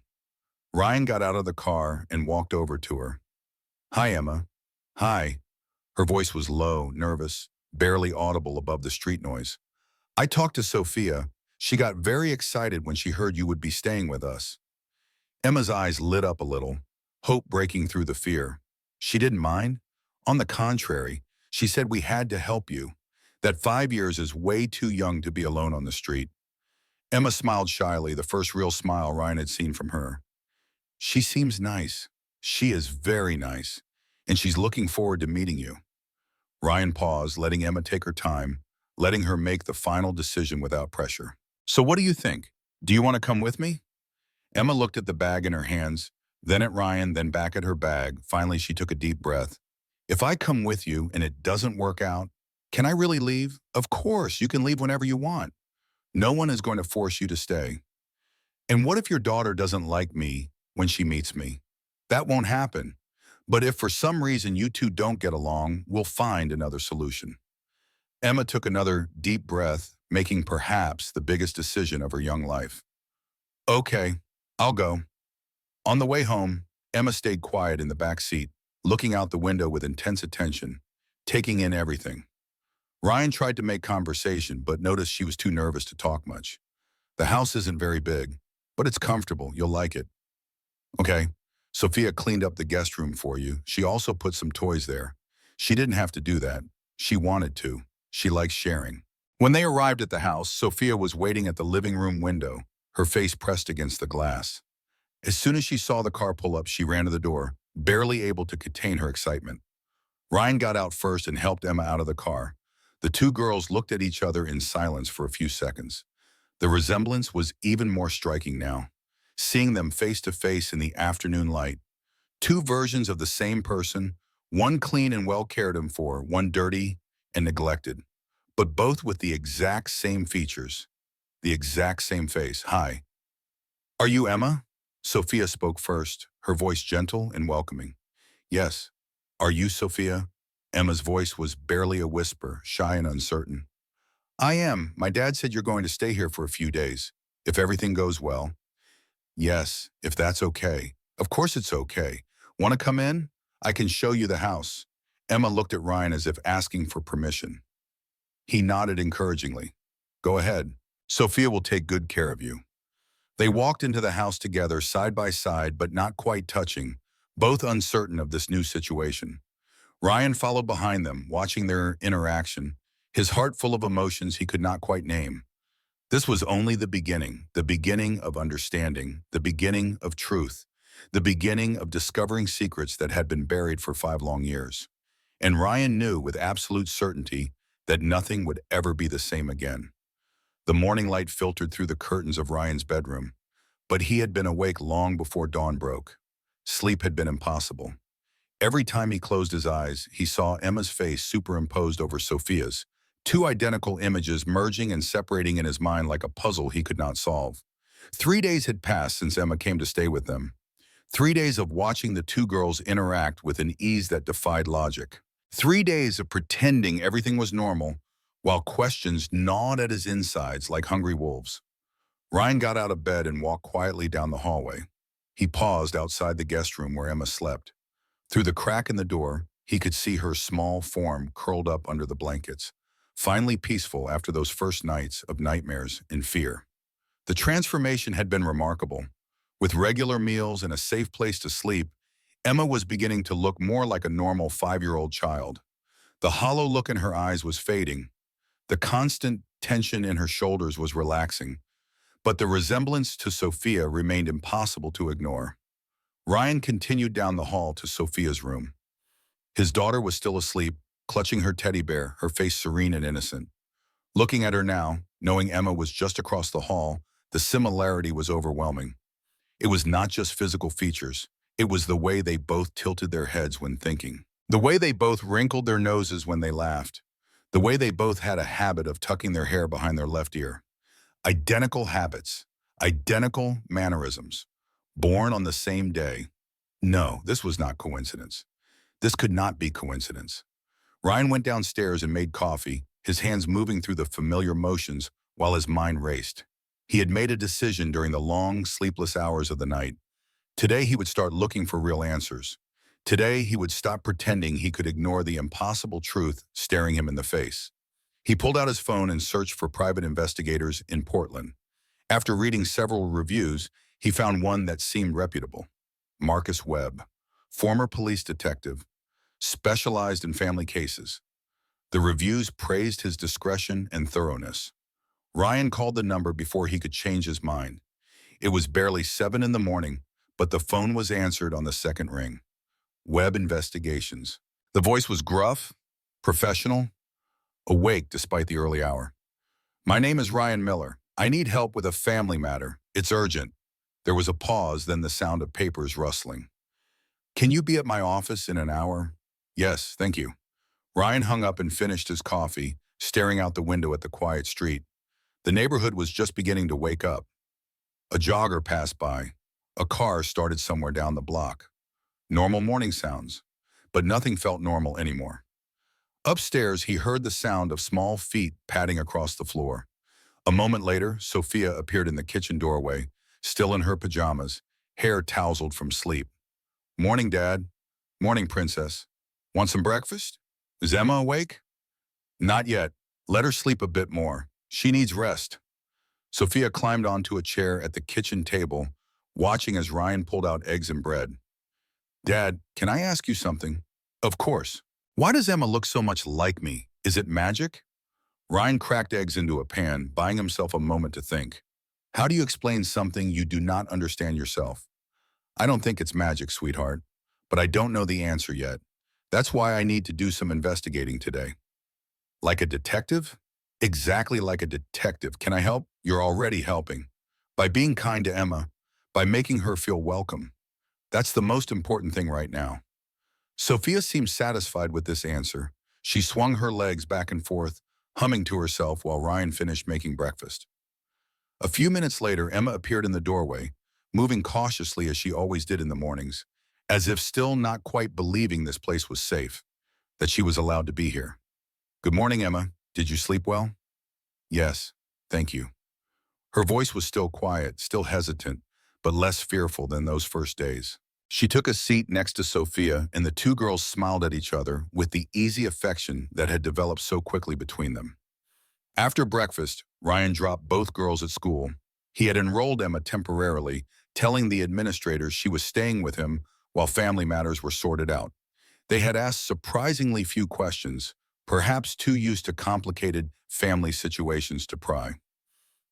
Ryan got out of the car and walked over to her. Hi, Emma. Hi. Her voice was low, nervous, barely audible above the street noise. I talked to Sophia. She got very excited when she heard you would be staying with us. Emma's eyes lit up a little, hope breaking through the fear. She didn't mind. On the contrary, she said we had to help you, that 5 years is way too young to be alone on the street. Emma smiled shyly, the first real smile Ryan had seen from her. She seems nice. She is very nice, and she's looking forward to meeting you. Ryan paused, letting Emma take her time, letting her make the final decision without pressure. So what do you think? Do you want to come with me? Emma looked at the bag in her hands, then at Ryan, then back at her bag. Finally, she took a deep breath. If I come with you and it doesn't work out, can I really leave? Of course, you can leave whenever you want. No one is going to force you to stay. And what if your daughter doesn't like me when she meets me? That won't happen. But if for some reason you two don't get along, we'll find another solution. Emma took another deep breath, making perhaps the biggest decision of her young life. Okay, I'll go. On the way home, Emma stayed quiet in the back seat, looking out the window with intense attention, taking in everything. Ryan tried to make conversation, but noticed she was too nervous to talk much. The house isn't very big, but it's comfortable. You'll like it. Okay. Sophia cleaned up the guest room for you. She also put some toys there. She didn't have to do that. She wanted to. She likes sharing. When they arrived at the house, Sophia was waiting at the living room window, her face pressed against the glass. As soon as she saw the car pull up, she ran to the door, barely able to contain her excitement. Ryan got out first and helped Emma out of the car. The two girls looked at each other in silence for a few seconds. The resemblance was even more striking now, seeing them face to face in the afternoon light. Two versions of the same person, one clean and well cared for, one dirty and neglected, but both with the exact same features, the exact same face. Hi. Are you Emma? Sophia spoke first, her voice gentle and welcoming. Yes. Are you Sophia? Emma's voice was barely a whisper, shy and uncertain. I am. My dad said you're going to stay here for a few days, if everything goes well. Yes, if that's okay. Of course it's okay. Want to come in? I can show you the house. Emma looked at Ryan as if asking for permission. He nodded encouragingly. Go ahead. Sophia will take good care of you. They walked into the house together, side by side, but not quite touching, both uncertain of this new situation. Ryan followed behind them, watching their interaction, his heart full of emotions he could not quite name. This was only the beginning of understanding, the beginning of truth, the beginning of discovering secrets that had been buried for 5 long years. And Ryan knew with absolute certainty that nothing would ever be the same again. The morning light filtered through the curtains of Ryan's bedroom, but he had been awake long before dawn broke. Sleep had been impossible. Every time he closed his eyes, he saw Emma's face superimposed over Sophia's, two identical images merging and separating in his mind like a puzzle he could not solve. 3 days had passed since Emma came to stay with them. 3 days of watching the two girls interact with an ease that defied logic. 3 days of pretending everything was normal, while questions gnawed at his insides like hungry wolves. Ryan got out of bed and walked quietly down the hallway. He paused outside the guest room where Emma slept. Through the crack in the door, he could see her small form curled up under the blankets, finally peaceful after those first nights of nightmares and fear. The transformation had been remarkable. With regular meals and a safe place to sleep, Emma was beginning to look more like a normal 5-year-old child. The hollow look in her eyes was fading. The constant tension in her shoulders was relaxing, but the resemblance to Sophia remained impossible to ignore. Ryan continued down the hall to Sophia's room. His daughter was still asleep, clutching her teddy bear, her face serene and innocent. Looking at her now, knowing Emma was just across the hall, the similarity was overwhelming. It was not just physical features. It was the way they both tilted their heads when thinking. The way they both wrinkled their noses when they laughed. The way they both had a habit of tucking their hair behind their left ear. Identical habits. Identical mannerisms. Born on the same day. No, this was not coincidence. This could not be coincidence. Ryan went downstairs and made coffee, his hands moving through the familiar motions while his mind raced. He had made a decision during the long, sleepless hours of the night. Today he would start looking for real answers. Today he would stop pretending he could ignore the impossible truth staring him in the face. He pulled out his phone and searched for private investigators in Portland. After reading several reviews, he found one that seemed reputable. Marcus Webb, former police detective, specialized in family cases. The reviews praised his discretion and thoroughness. Ryan called the number before he could change his mind. It was barely 7 in the morning, but the phone was answered on the second ring. Webb Investigations. The voice was gruff, professional, awake despite the early hour. My name is Ryan Miller. I need help with a family matter. It's urgent. There was a pause, then the sound of papers rustling. Can you be at my office in an hour? Yes, thank you. Ryan hung up and finished his coffee, staring out the window at the quiet street. The neighborhood was just beginning to wake up. A jogger passed by. A car started somewhere down the block. Normal morning sounds, but nothing felt normal anymore. Upstairs, he heard the sound of small feet padding across the floor. A moment later, Sophia appeared in the kitchen doorway, still in her pajamas, hair tousled from sleep. Morning, Dad. Morning, Princess. Want some breakfast? Is Emma awake? Not yet. Let her sleep a bit more. She needs rest. Sophia climbed onto a chair at the kitchen table, watching as Ryan pulled out eggs and bread. Dad, can I ask you something? Of course. Why does Emma look so much like me? Is it magic? Ryan cracked eggs into a pan, buying himself a moment to think. How do you explain something you do not understand yourself? I don't think it's magic, sweetheart, but I don't know the answer yet. That's why I need to do some investigating today. Like a detective? Exactly like a detective. Can I help? You're already helping. By being kind to Emma, by making her feel welcome. That's the most important thing right now. Sophia seemed satisfied with this answer. She swung her legs back and forth, humming to herself while Ryan finished making breakfast. A few minutes later, Emma appeared in the doorway, moving cautiously as she always did in the mornings, as if still not quite believing this place was safe, that she was allowed to be here. Good morning, Emma. Did you sleep well? Yes, thank you. Her voice was still quiet, still hesitant, but less fearful than those first days. She took a seat next to Sophia, and the two girls smiled at each other with the easy affection that had developed so quickly between them. After breakfast, Ryan dropped both girls at school. He had enrolled Emma temporarily, telling the administrators she was staying with him while family matters were sorted out. They had asked surprisingly few questions, perhaps too used to complicated family situations to pry.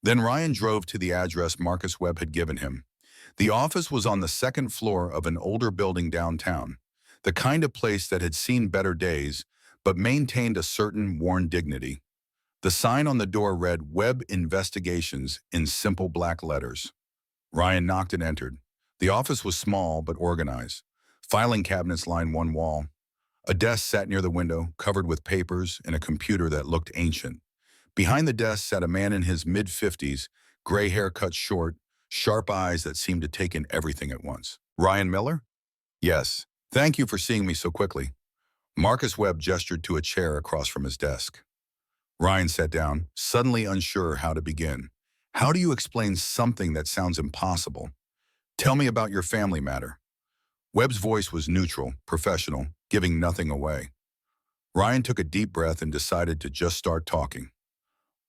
Then Ryan drove to the address Marcus Webb had given him. The office was on the second floor of an older building downtown, the kind of place that had seen better days, but maintained a certain worn dignity. The sign on the door read Webb Investigations in simple black letters. Ryan knocked and entered. The office was small but organized. Filing cabinets lined one wall. A desk sat near the window, covered with papers and a computer that looked ancient. Behind the desk sat a man in his mid-50s, gray hair cut short, sharp eyes that seemed to take in everything at once. Ryan Miller? Yes. Thank you for seeing me so quickly. Marcus Webb gestured to a chair across from his desk. Ryan sat down, suddenly unsure how to begin. How do you explain something that sounds impossible? Tell me about your family matter. Webb's voice was neutral, professional, giving nothing away. Ryan took a deep breath and decided to just start talking.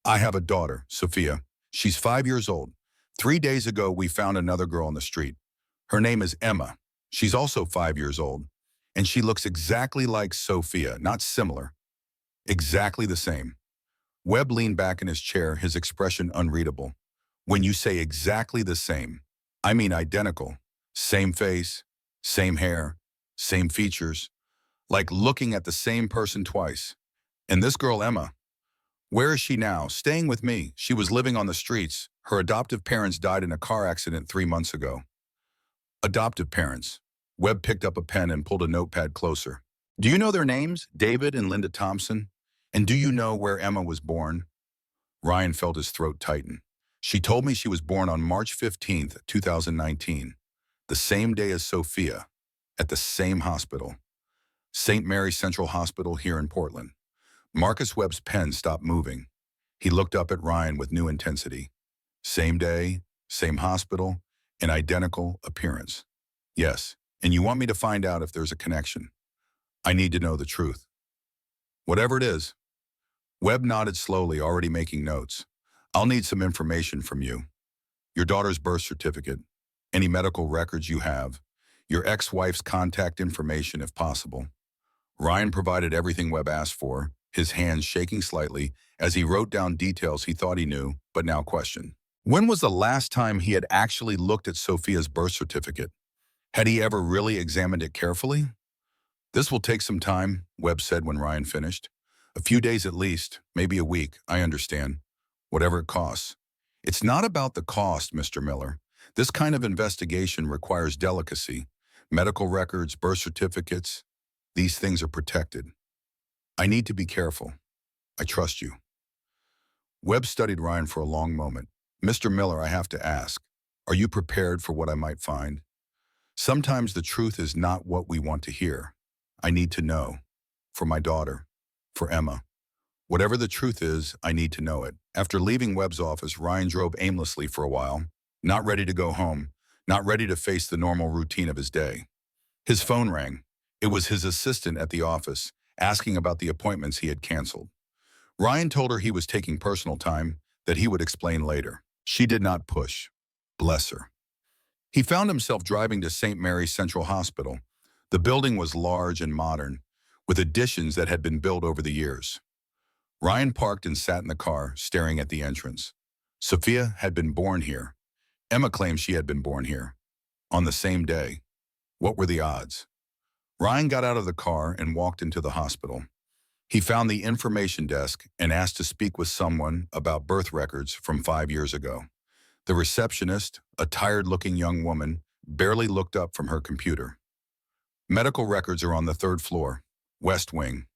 I have a daughter, Sophia. She's 5 years old. 3 days ago, we found another girl on the street. Her name is Emma. She's also 5 years old. And she looks exactly like Sophia, not similar. Exactly the same. Webb leaned back in his chair, his expression unreadable. When you say exactly the same, I mean identical. Same face, same hair, same features. Like looking at the same person twice. And this girl, Emma, where is she now? Staying with me. She was living on the streets. Her adoptive parents died in a car accident 3 months ago. Adoptive parents. Webb picked up a pen and pulled a notepad closer. Do you know their names? David and Linda Thompson? And do you know where Emma was born? Ryan felt his throat tighten. She told me she was born on March 15th, 2019, the same day as Sophia, at the same hospital. St. Mary's Central Hospital here in Portland. Marcus Webb's pen stopped moving. He looked up at Ryan with new intensity. Same day, same hospital, an identical appearance. Yes, and you want me to find out if there's a connection. I need to know the truth. Whatever it is. Webb nodded slowly, already making notes. I'll need some information from you. Your daughter's birth certificate, any medical records you have, your ex-wife's contact information if possible. Ryan provided everything Webb asked for, his hands shaking slightly as he wrote down details he thought he knew, but now questioned. When was the last time he had actually looked at Sophia's birth certificate? Had he ever really examined it carefully? This will take some time, Webb said when Ryan finished. A few days at least, maybe a week, I understand. Whatever it costs. It's not about the cost, Mr. Miller. This kind of investigation requires delicacy. Medical records, birth certificates, these things are protected. I need to be careful. I trust you. Webb studied Ryan for a long moment. Mr. Miller, I have to ask, are you prepared for what I might find? Sometimes the truth is not what we want to hear. I need to know. For my daughter. For Emma. Whatever the truth is, I need to know it. After leaving Webb's office, Ryan drove aimlessly for a while, not ready to go home, not ready to face the normal routine of his day. His phone rang. It was his assistant at the office, asking about the appointments he had canceled. Ryan told her he was taking personal time, that he would explain later. She did not push. Bless her. He found himself driving to St. Mary's Central Hospital. The building was large and modern, with additions that had been built over the years. Ryan parked and sat in the car, staring at the entrance. Sophia had been born here. Emma claimed she had been born here. On the same day. What were the odds? Ryan got out of the car and walked into the hospital. He found the information desk and asked to speak with someone about birth records from 5 years ago. The receptionist, a tired-looking young woman, barely looked up from her computer. Medical records are on the 3rd floor, West Wing.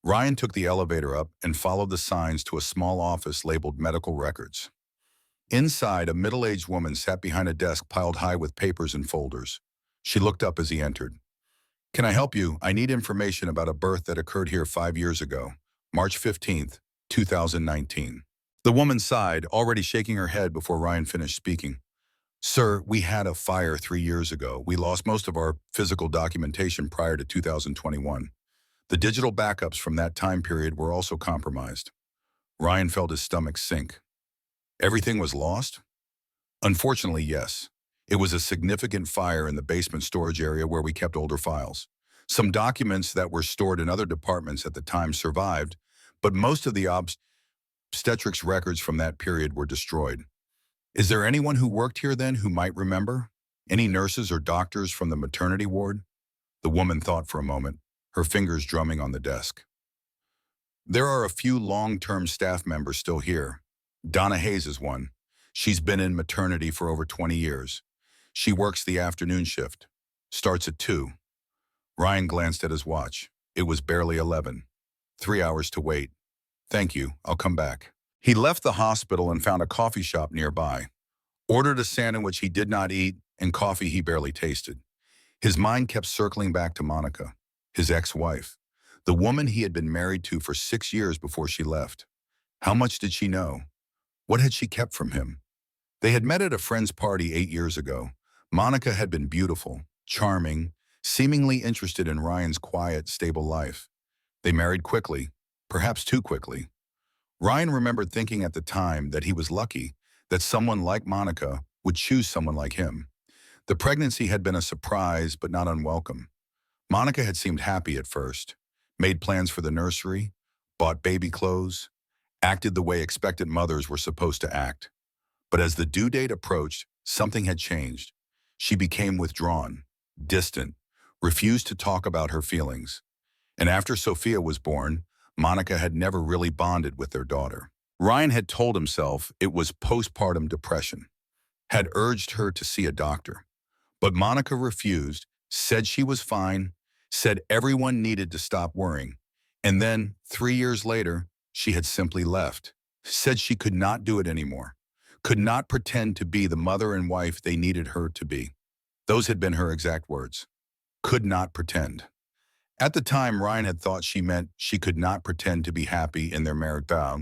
Ryan took the elevator up and followed the signs to a small office labeled Medical Records. Inside, a middle-aged woman sat behind a desk piled high with papers and folders. She looked up as he entered. Can I help you? I need information about a birth that occurred here 5 years ago, March 15th, 2019. The woman sighed, already shaking her head before Ryan finished speaking. Sir, we had a fire 3 years ago. We lost most of our physical documentation prior to 2021. The digital backups from that time period were also compromised. Ryan felt his stomach sink. Everything was lost? Unfortunately, yes. It was a significant fire in the basement storage area where we kept older files. Some documents that were stored in other departments at the time survived, but most of the obstetrics records from that period were destroyed. Is there anyone who worked here then who might remember? Any nurses or doctors from the maternity ward? The woman thought for a moment, her fingers drumming on the desk. There are a few long-term staff members still here. Donna Hayes is one. She's been in maternity for over 20 years. She works the afternoon shift, starts at 2. Ryan glanced at his watch. It was barely 11. 3 hours to wait. Thank you, I'll come back. He left the hospital and found a coffee shop nearby. Ordered a sandwich he did not eat and coffee he barely tasted. His mind kept circling back to Monica, his ex-wife, the woman he had been married to for 6 years before she left. How much did she know? What had she kept from him? They had met at a friend's party 8 years ago. Monica had been beautiful, charming, seemingly interested in Ryan's quiet, stable life. They married quickly, perhaps too quickly. Ryan remembered thinking at the time that he was lucky that someone like Monica would choose someone like him. The pregnancy had been a surprise, but not unwelcome. Monica had seemed happy at first, made plans for the nursery, bought baby clothes, acted the way expectant mothers were supposed to act. But as the due date approached, something had changed. She became withdrawn, distant, refused to talk about her feelings. And after Sophia was born, Monica had never really bonded with their daughter. Ryan had told himself it was postpartum depression, had urged her to see a doctor. But Monica refused, said she was fine, said everyone needed to stop worrying. And then, 3 years later, she had simply left, said she could not do it anymore, could not pretend to be the mother and wife they needed her to be. Those had been her exact words. Could not pretend. At the time, Ryan had thought she meant she could not pretend to be happy in their married vow.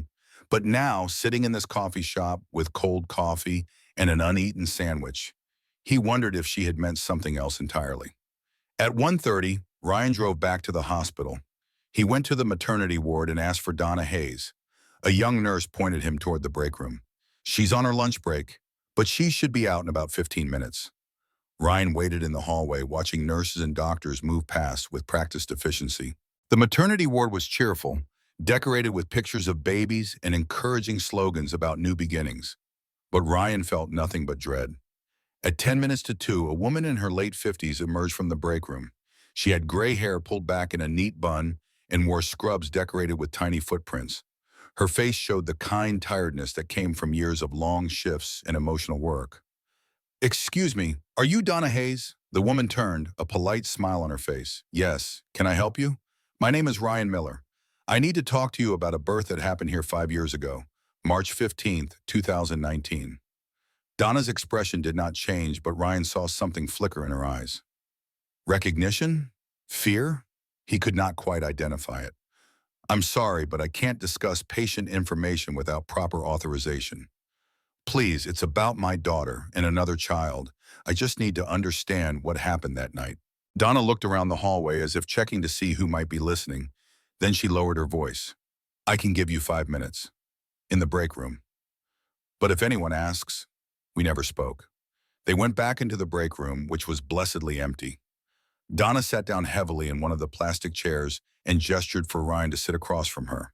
But now, sitting in this coffee shop with cold coffee and an uneaten sandwich, he wondered if she had meant something else entirely. At 1:30, Ryan drove back to the hospital. He went to the maternity ward and asked for Donna Hayes. A young nurse pointed him toward the break room. She's on her lunch break, but she should be out in about 15 minutes. Ryan waited in the hallway, watching nurses and doctors move past with practiced efficiency. The maternity ward was cheerful, decorated with pictures of babies and encouraging slogans about new beginnings. But Ryan felt nothing but dread. At 10 minutes to 2, a woman in her late 50s emerged from the break room. She had gray hair pulled back in a neat bun and wore scrubs decorated with tiny footprints. Her face showed the kind tiredness that came from years of long shifts and emotional work. "Excuse me, are you Donna Hayes?" The woman turned, a polite smile on her face. "Yes, can I help you? My name is Ryan Miller. I need to talk to you about a birth that happened here 5 years ago, March 15th, 2019. Donna's expression did not change, but Ryan saw something flicker in her eyes. Recognition? Fear? He could not quite identify it. "I'm sorry, but I can't discuss patient information without proper authorization. Please, it's about my daughter and another child. I just need to understand what happened that night." Donna looked around the hallway as if checking to see who might be listening. Then she lowered her voice. "I can give you 5 minutes. In the break room. But if anyone asks," we never spoke. They went back into the break room, which was blessedly empty. Donna sat down heavily in one of the plastic chairs and gestured for Ryan to sit across from her.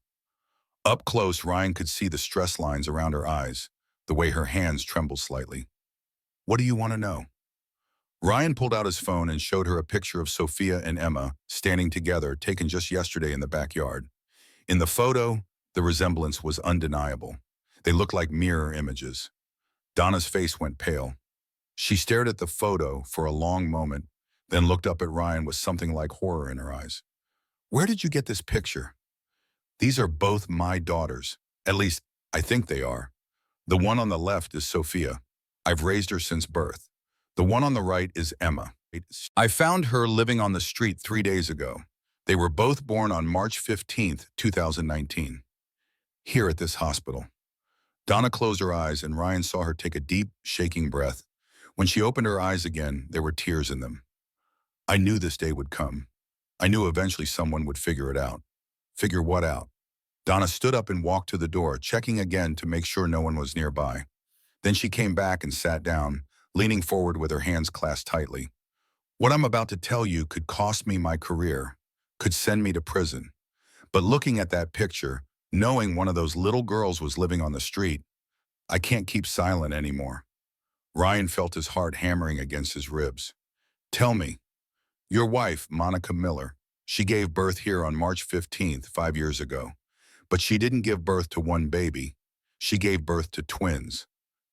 Up close, Ryan could see the stress lines around her eyes, the way her hands trembled slightly. "What do you want to know?" Ryan pulled out his phone and showed her a picture of Sophia and Emma standing together, taken just yesterday in the backyard. In the photo, the resemblance was undeniable. They looked like mirror images. Donna's face went pale. She stared at the photo for a long moment, then looked up at Ryan with something like horror in her eyes. "Where did you get this picture?" "These are both my daughters. At least, I think they are. The one on the left is Sophia. I've raised her since birth. The one on the right is Emma. I found her living on the street 3 days ago. They were both born on March 15th, 2019. Here at this hospital." Donna closed her eyes and Ryan saw her take a deep, shaking breath. When she opened her eyes again, there were tears in them. "I knew this day would come. I knew eventually someone would figure it out." "Figure what out?" Donna stood up and walked to the door, checking again to make sure no one was nearby. Then she came back and sat down, leaning forward with her hands clasped tightly. "What I'm about to tell you could cost me my career, could send me to prison. But looking at that picture, knowing one of those little girls was living on the street, I can't keep silent anymore." Ryan felt his heart hammering against his ribs. "Tell me, your wife, Monica Miller, she gave birth here on March 15th, 5 years ago. But she didn't give birth to one baby. She gave birth to twins.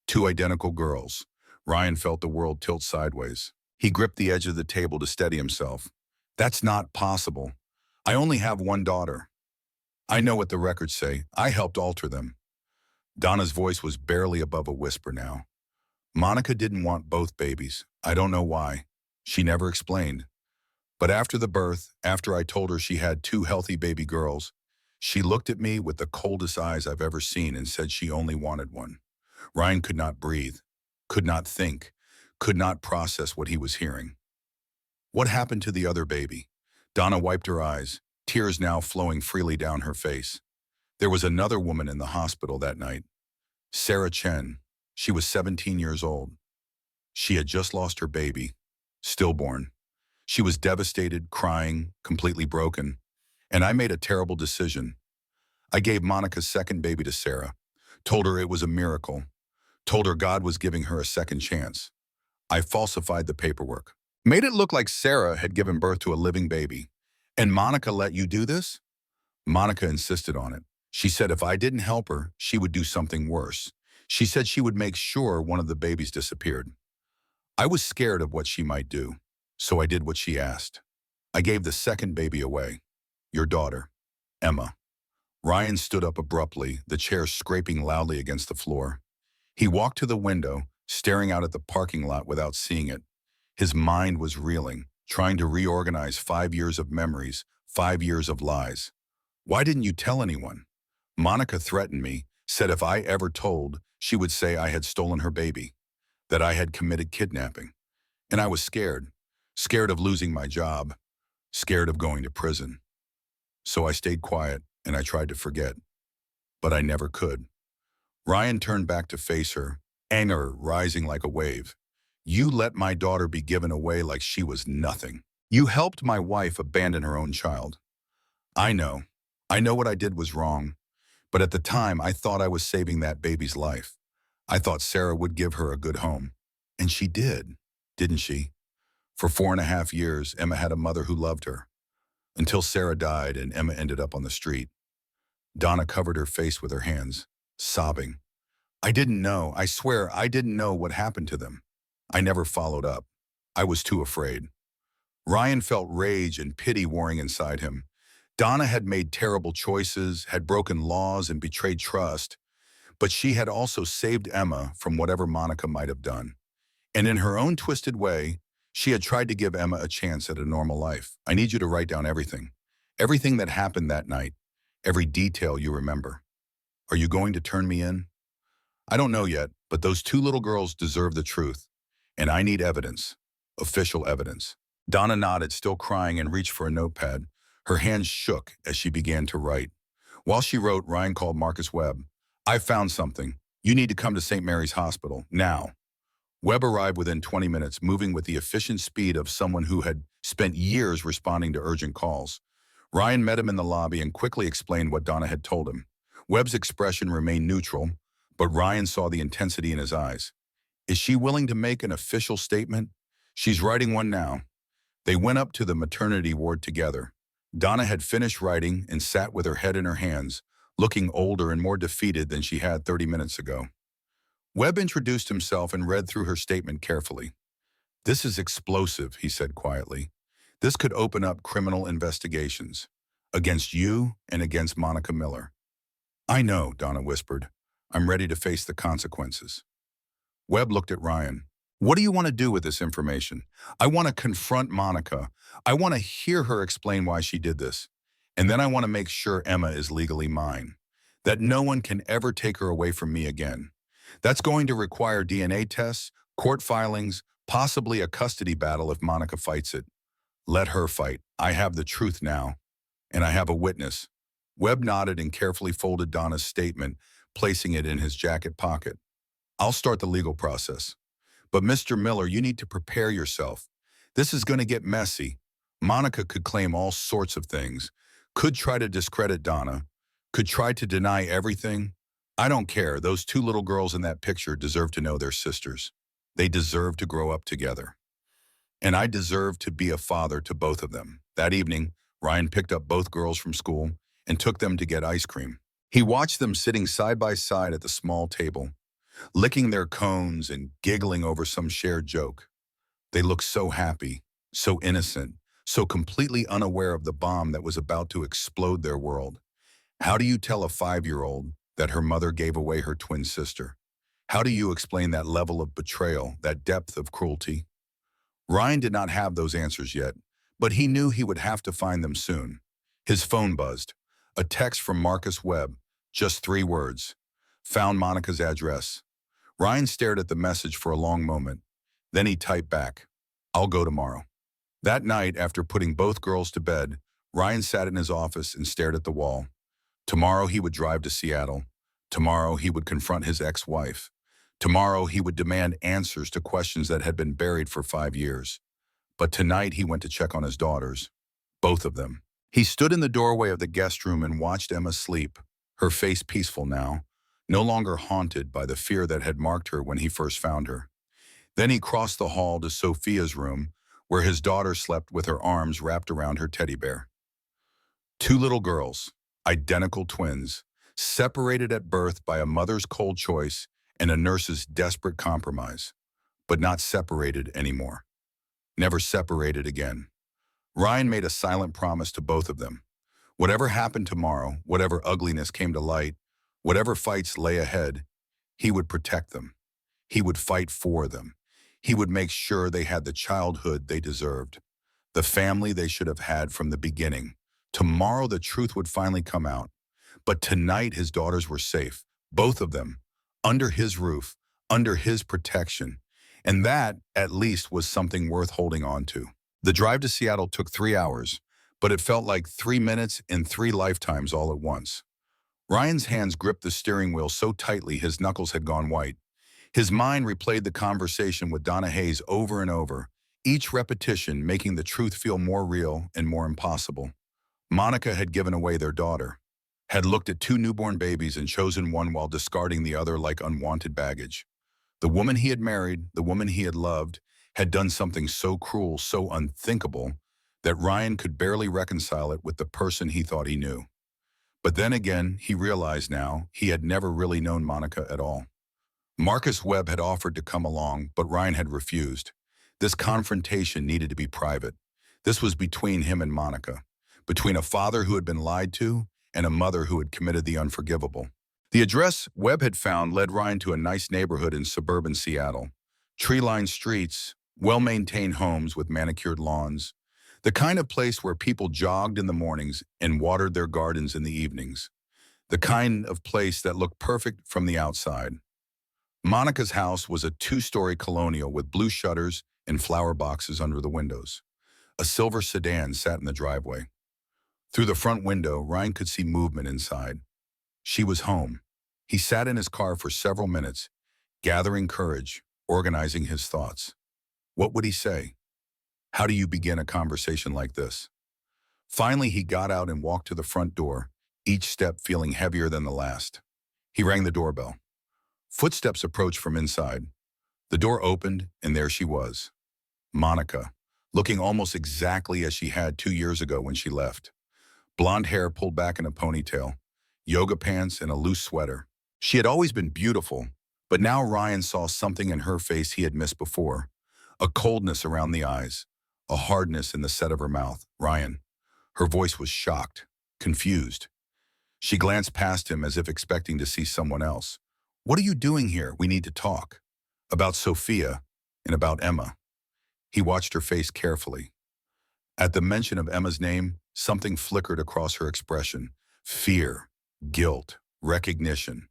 Two identical girls." Ryan felt the world tilt sideways. He gripped the edge of the table to steady himself. That's not possible. I only have one daughter. I know what the records say. I helped alter them. Donna's voice was barely above a whisper now. Monica didn't want both babies. I don't know why. She never explained. But after the birth, after I told her she had two healthy baby girls, she looked at me with the coldest eyes I've ever seen and said she only wanted one. Ryan could not breathe, could not think, could not process what he was hearing. What happened to the other baby? Donna wiped her eyes, tears now flowing freely down her face. There was another woman in the hospital that night. Sarah Chen. She was 17 years old. She had just lost her baby, stillborn. She was devastated, crying, completely broken. And I made a terrible decision. I gave Monica's second baby to Sarah, told her it was a miracle, told her God was giving her a second chance. I falsified the paperwork, made it look like Sarah had given birth to a living baby. And Monica let you do this? Monica insisted on it. She said if I didn't help her, she would do something worse. She said she would make sure one of the babies disappeared. I was scared of what she might do, so I did what she asked. I gave the second baby away. Your daughter, Emma. Ryan stood up abruptly, the chair scraping loudly against the floor. He walked to the window, staring out at the parking lot without seeing it. His mind was reeling, trying to reorganize 5 years of memories, 5 years of lies. Why didn't you tell anyone? Monica threatened me, said if I ever told, she would say I had stolen her baby, that I had committed kidnapping. And I was scared, scared of losing my job, scared of going to prison. So I stayed quiet and I tried to forget, but I never could. Ryan turned back to face her, anger rising like a wave. You let my daughter be given away like she was nothing. You helped my wife abandon her own child. I know. I know what I did was wrong. But at the time, I thought I was saving that baby's life. I thought Sarah would give her a good home. And she did, didn't she? For 4.5 years, Emma had a mother who loved her. Until Sarah died and Emma ended up on the street. Donna covered her face with her hands, sobbing. I didn't know, I swear, I didn't know what happened to them. I never followed up. I was too afraid. Ryan felt rage and pity warring inside him. Donna had made terrible choices, had broken laws and betrayed trust, but she had also saved Emma from whatever Monica might have done. And in her own twisted way, she had tried to give Emma a chance at a normal life. I need you to write down everything. Everything that happened that night. Every detail you remember. Are you going to turn me in? I don't know yet, but those two little girls deserve the truth. And I need evidence. Official evidence. Donna nodded, still crying, and reached for a notepad. Her hands shook as she began to write. While she wrote, Ryan called Marcus Webb. I found something. You need to come to St. Mary's Hospital, now. Webb arrived within 20 minutes, moving with the efficient speed of someone who had spent years responding to urgent calls. Ryan met him in the lobby and quickly explained what Donna had told him. Webb's expression remained neutral, but Ryan saw the intensity in his eyes. Is she willing to make an official statement? She's writing one now. They went up to the maternity ward together. Donna had finished writing and sat with her head in her hands, looking older and more defeated than she had 30 minutes ago. Webb introduced himself and read through her statement carefully. This is explosive, he said quietly. This could open up criminal investigations against you and against Monica Miller. I know, Donna whispered. I'm ready to face the consequences. Webb looked at Ryan. What do you want to do with this information? I want to confront Monica. I want to hear her explain why she did this. And then I want to make sure Emma is legally mine. That no one can ever take her away from me again. That's going to require DNA tests, court filings, possibly a custody battle if Monica fights it. Let her fight. I have the truth now. And I have a witness. Webb nodded and carefully folded Donna's statement, placing it in his jacket pocket. I'll start the legal process. But Mr. Miller, you need to prepare yourself. This is going to get messy. Monica could claim all sorts of things, could try to discredit Donna, could try to deny everything. I don't care. Those two little girls in that picture deserve to know they're sisters. They deserve to grow up together. And I deserve to be a father to both of them. That evening, Ryan picked up both girls from school and took them to get ice cream. He watched them sitting side by side at the small table, licking their cones and giggling over some shared joke. They looked so happy, so innocent, so completely unaware of the bomb that was about to explode their world. How do you tell a 5-year-old that her mother gave away her twin sister? How do you explain that level of betrayal, that depth of cruelty? Ryan did not have those answers yet, but he knew he would have to find them soon. His phone buzzed. A text from Marcus Webb, just 3 words. Found Monica's address. Ryan stared at the message for a long moment. Then he typed back, "I'll go tomorrow." That night, after putting both girls to bed, Ryan sat in his office and stared at the wall. Tomorrow he would drive to Seattle. Tomorrow he would confront his ex-wife. Tomorrow he would demand answers to questions that had been buried for 5 years. But tonight he went to check on his daughters. Both of them. He stood in the doorway of the guest room and watched Emma sleep, her face peaceful now, no longer haunted by the fear that had marked her when he first found her. Then he crossed the hall to Sophia's room, where his daughter slept with her arms wrapped around her teddy bear. 2 little girls, identical twins, separated at birth by a mother's cold choice and a nurse's desperate compromise, but not separated anymore. Never separated again. Ryan made a silent promise to both of them. Whatever happened tomorrow, whatever ugliness came to light, whatever fights lay ahead, he would protect them. He would fight for them. He would make sure they had the childhood they deserved, the family they should have had from the beginning. Tomorrow the truth would finally come out. But tonight his daughters were safe, both of them, under his roof, under his protection. And that, at least, was something worth holding on to. The drive to Seattle took 3 hours, but it felt like 3 minutes and 3 lifetimes all at once. Ryan's hands gripped the steering wheel so tightly his knuckles had gone white. His mind replayed the conversation with Donna Hayes over and over, each repetition making the truth feel more real and more impossible. Monica had given away their daughter, had looked at 2 newborn babies and chosen one while discarding the other like unwanted baggage. The woman he had married, the woman he had loved, had done something so cruel, so unthinkable, that Ryan could barely reconcile it with the person he thought he knew. But then again, he realized now he had never really known Monica at all. Marcus Webb had offered to come along, but Ryan had refused. This confrontation needed to be private. This was between him and Monica, between a father who had been lied to and a mother who had committed the unforgivable. The address Webb had found led Ryan to a nice neighborhood in suburban Seattle. Tree-lined streets, well-maintained homes with manicured lawns, the kind of place where people jogged in the mornings and watered their gardens in the evenings, the kind of place that looked perfect from the outside. Monica's house was a 2-story colonial with blue shutters and flower boxes under the windows. A silver sedan sat in the driveway. Through the front window, Ryan could see movement inside. She was home. He sat in his car for several minutes, gathering courage, organizing his thoughts. What would he say? How do you begin a conversation like this? Finally, he got out and walked to the front door, each step feeling heavier than the last. He rang the doorbell. Footsteps approached from inside. The door opened, and there she was. Monica, looking almost exactly as she had 2 years ago when she left. Blonde hair pulled back in a ponytail, yoga pants and a loose sweater. She had always been beautiful, but now Ryan saw something in her face he had missed before. A coldness around the eyes, a hardness in the set of her mouth. Ryan. Her voice was shocked, confused. She glanced past him as if expecting to see someone else. What are you doing here? We need to talk. About Sophia and about Emma. He watched her face carefully. At the mention of Emma's name, something flickered across her expression. Fear, guilt, recognition.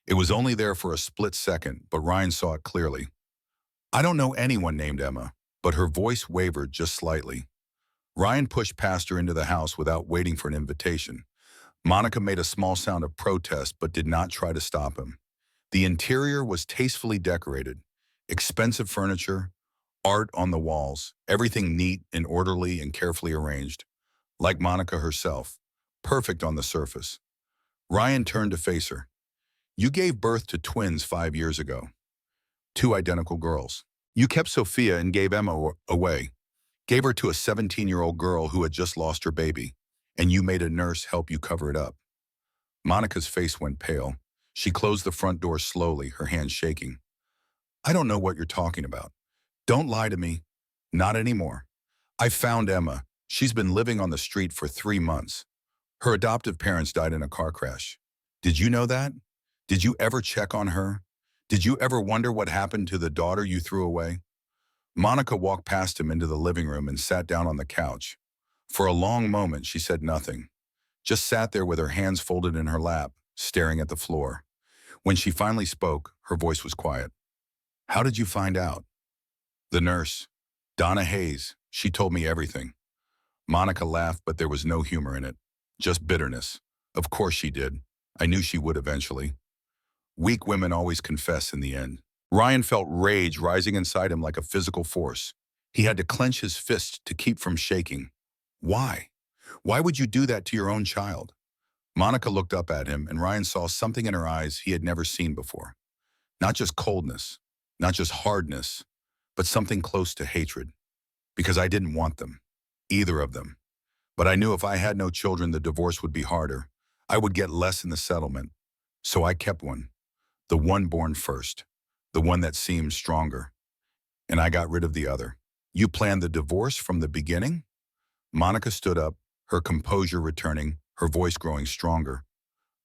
It was only there for a split second, but Ryan saw it clearly. I don't know anyone named Emma, but her voice wavered just slightly. Ryan pushed past her into the house without waiting for an invitation. Monica made a small sound of protest but did not try to stop him. The interior was tastefully decorated. Expensive furniture, art on the walls, everything neat and orderly and carefully arranged. Like Monica herself, perfect on the surface. Ryan turned to face her. You gave birth to twins 5 years ago. 2 identical girls. You kept Sophia and gave Emma away. Gave her to a 17-year-old girl who had just lost her baby, and you made a nurse help you cover it up. Monica's face went pale. She closed the front door slowly, her hands shaking. I don't know what you're talking about. Don't lie to me. Not anymore. I found Emma. She's been living on the street for 3 months. Her adoptive parents died in a car crash. Did you know that? Did you ever check on her? Did you ever wonder what happened to the daughter you threw away? Monica walked past him into the living room and sat down on the couch. For a long moment, she said nothing, just sat there with her hands folded in her lap, staring at the floor. When she finally spoke, her voice was quiet. How did you find out? The nurse, Donna Hayes, she told me everything. Monica laughed, but there was no humor in it, just bitterness. Of course she did. I knew she would eventually. Weak women always confess in the end. Ryan felt rage rising inside him like a physical force. He had to clench his fists to keep from shaking. Why? Why would you do that to your own child? Monica looked up at him, and Ryan saw something in her eyes he had never seen before. Not just coldness, not just hardness, but something close to hatred. Because I didn't want them, either of them. But I knew if I had no children, the divorce would be harder. I would get less in the settlement. So I kept one, the one born first, the one that seemed stronger. And I got rid of the other. You planned the divorce from the beginning? Monica stood up, her composure returning, her voice growing stronger.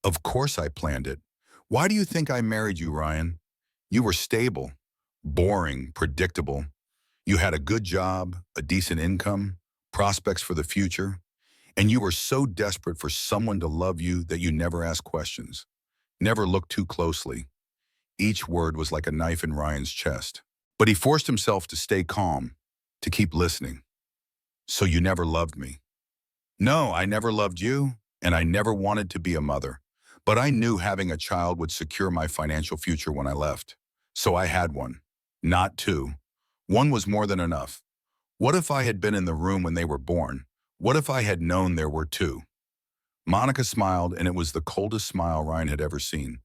Of course I planned it. Why do you think I married you, Ryan? You were stable, boring, predictable. You had a good job, a decent income, prospects for the future, and you were so desperate for someone to love you that you never asked questions, never looked too closely. Each word was like a knife in Ryan's chest. But he forced himself to stay calm, to keep listening. So you never loved me. No, I never loved you, and I never wanted to be a mother. But I knew having a child would secure my financial future when I left. So I had one, not two. One was more than enough. What if I had been in the room when they were born? What if I had known there were two? Monica smiled, and it was the coldest smile Ryan had ever seen.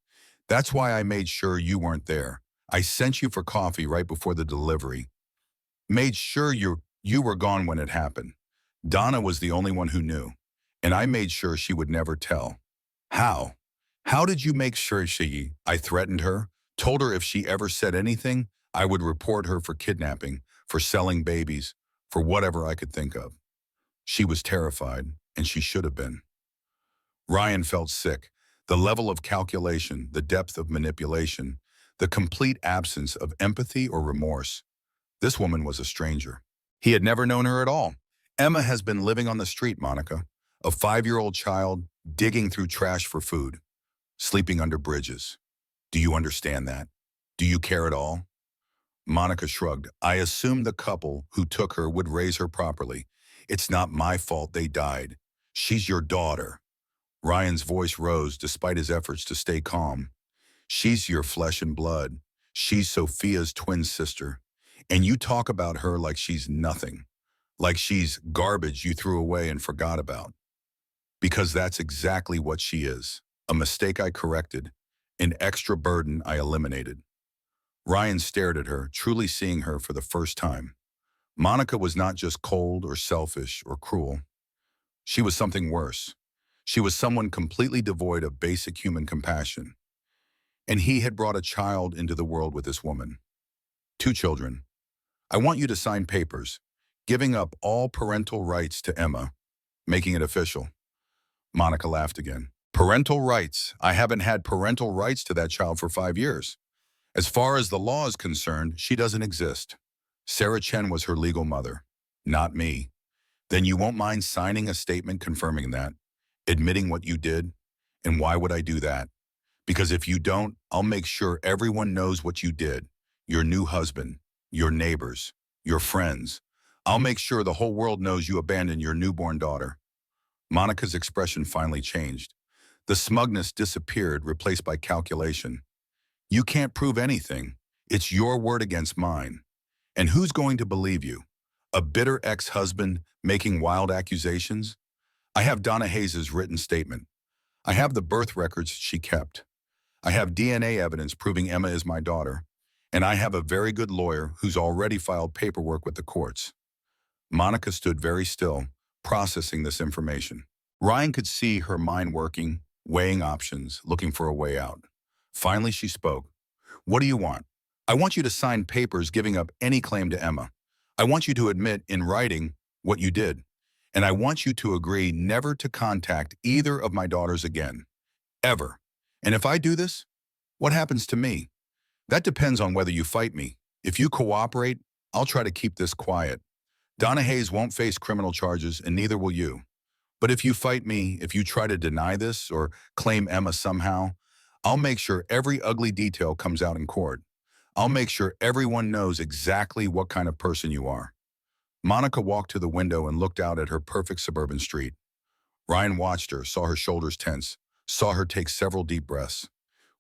That's why I made sure you weren't there. I sent you for coffee right before the delivery. Made sure you were gone when it happened. Donna was the only one who knew, and I made sure she would never tell. How? How did you make sure I threatened her, told her if she ever said anything, I would report her for kidnapping, for selling babies, for whatever I could think of. She was terrified, and she should have been. Ryan felt sick. The level of calculation, the depth of manipulation, the complete absence of empathy or remorse. This woman was a stranger. He had never known her at all. Emma has been living on the street, Monica. A 5-year-old child digging through trash for food, sleeping under bridges. Do you understand that? Do you care at all? Monica shrugged. I assumed the couple who took her would raise her properly. It's not my fault they died. She's your daughter. Ryan's voice rose despite his efforts to stay calm. She's your flesh and blood. She's Sophia's twin sister. And you talk about her like she's nothing, like she's garbage you threw away and forgot about. Because that's exactly what she is. A mistake I corrected, an extra burden I eliminated. Ryan stared at her, truly seeing her for the first time. Monica was not just cold or selfish or cruel. She was something worse. She was someone completely devoid of basic human compassion. And he had brought a child into the world with this woman. 2 children. I want you to sign papers, giving up all parental rights to Emma, making it official. Monica laughed again. Parental rights? I haven't had parental rights to that child for 5 years. As far as the law is concerned, she doesn't exist. Sarah Chen was her legal mother, not me. Then you won't mind signing a statement confirming that, admitting what you did? And why would I do that? Because if you don't, I'll make sure everyone knows what you did. Your new husband, your neighbors, your friends. I'll make sure the whole world knows you abandoned your newborn daughter. Monica's expression finally changed. The smugness disappeared, replaced by calculation. You can't prove anything. It's your word against mine. And who's going to believe you? A bitter ex-husband making wild accusations? I have Donna Hayes' written statement. I have the birth records she kept. I have DNA evidence proving Emma is my daughter. And I have a very good lawyer who's already filed paperwork with the courts. Monica stood very still, processing this information. Ryan could see her mind working, weighing options, looking for a way out. Finally, she spoke. What do you want? I want you to sign papers giving up any claim to Emma. I want you to admit in writing what you did. And I want you to agree never to contact either of my daughters again. Ever. And if I do this, what happens to me? That depends on whether you fight me. If you cooperate, I'll try to keep this quiet. Donna Hayes won't face criminal charges, and neither will you. But if you fight me, if you try to deny this or claim Emma somehow, I'll make sure every ugly detail comes out in court. I'll make sure everyone knows exactly what kind of person you are. Monica walked to the window and looked out at her perfect suburban street. Ryan watched her, saw her shoulders tense, saw her take several deep breaths.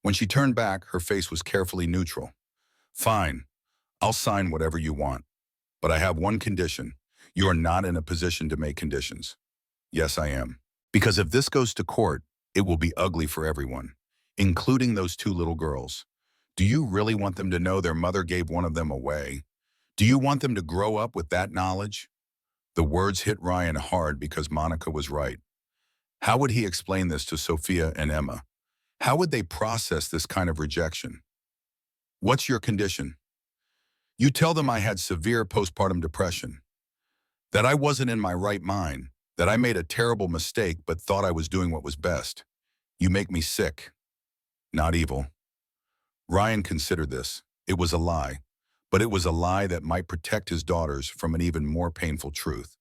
When she turned back, her face was carefully neutral. Fine, I'll sign whatever you want. But I have one condition. You are not in a position to make conditions. Yes, I am. Because if this goes to court, it will be ugly for everyone, including those two little girls. Do you really want them to know their mother gave one of them away? Do you want them to grow up with that knowledge? The words hit Ryan hard because Monica was right. How would he explain this to Sophia and Emma? How would they process this kind of rejection? What's your condition? You tell them I had severe postpartum depression, that I wasn't in my right mind, that I made a terrible mistake but thought I was doing what was best. You make me sick. Not evil. Ryan considered this. It was a lie, but it was a lie that might protect his daughters from an even more painful truth.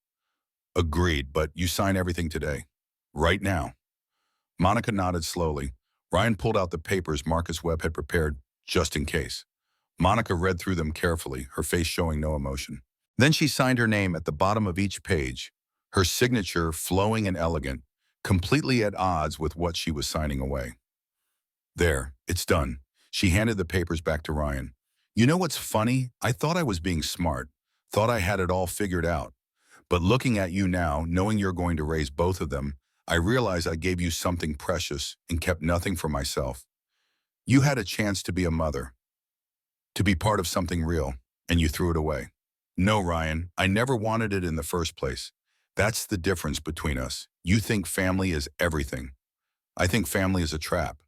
Agreed, but you sign everything today. Right now. Monica nodded slowly. Ryan pulled out the papers Marcus Webb had prepared just in case. Monica read through them carefully, her face showing no emotion. Then she signed her name at the bottom of each page, her signature flowing and elegant, completely at odds with what she was signing away. There, it's done. She handed the papers back to Ryan. You know what's funny? I thought I was being smart, thought I had it all figured out. But looking at you now, knowing you're going to raise both of them, I realize I gave you something precious and kept nothing for myself. You had a chance to be a mother, to be part of something real, and you threw it away. No, Ryan, I never wanted it in the first place. That's the difference between us. You think family is everything. I think family is a trap.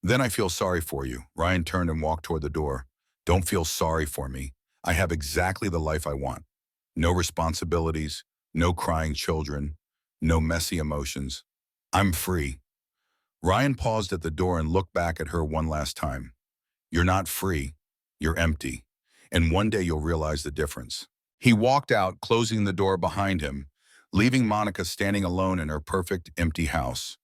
Then I feel sorry for you. Ryan turned and walked toward the door. Don't feel sorry for me. I have exactly the life I want. No responsibilities, no crying children, no messy emotions. I'm free. Ryan paused at the door and looked back at her one last time. You're not free. You're empty. And one day you'll realize the difference. He walked out, closing the door behind him, leaving Monica standing alone in her perfect, empty house.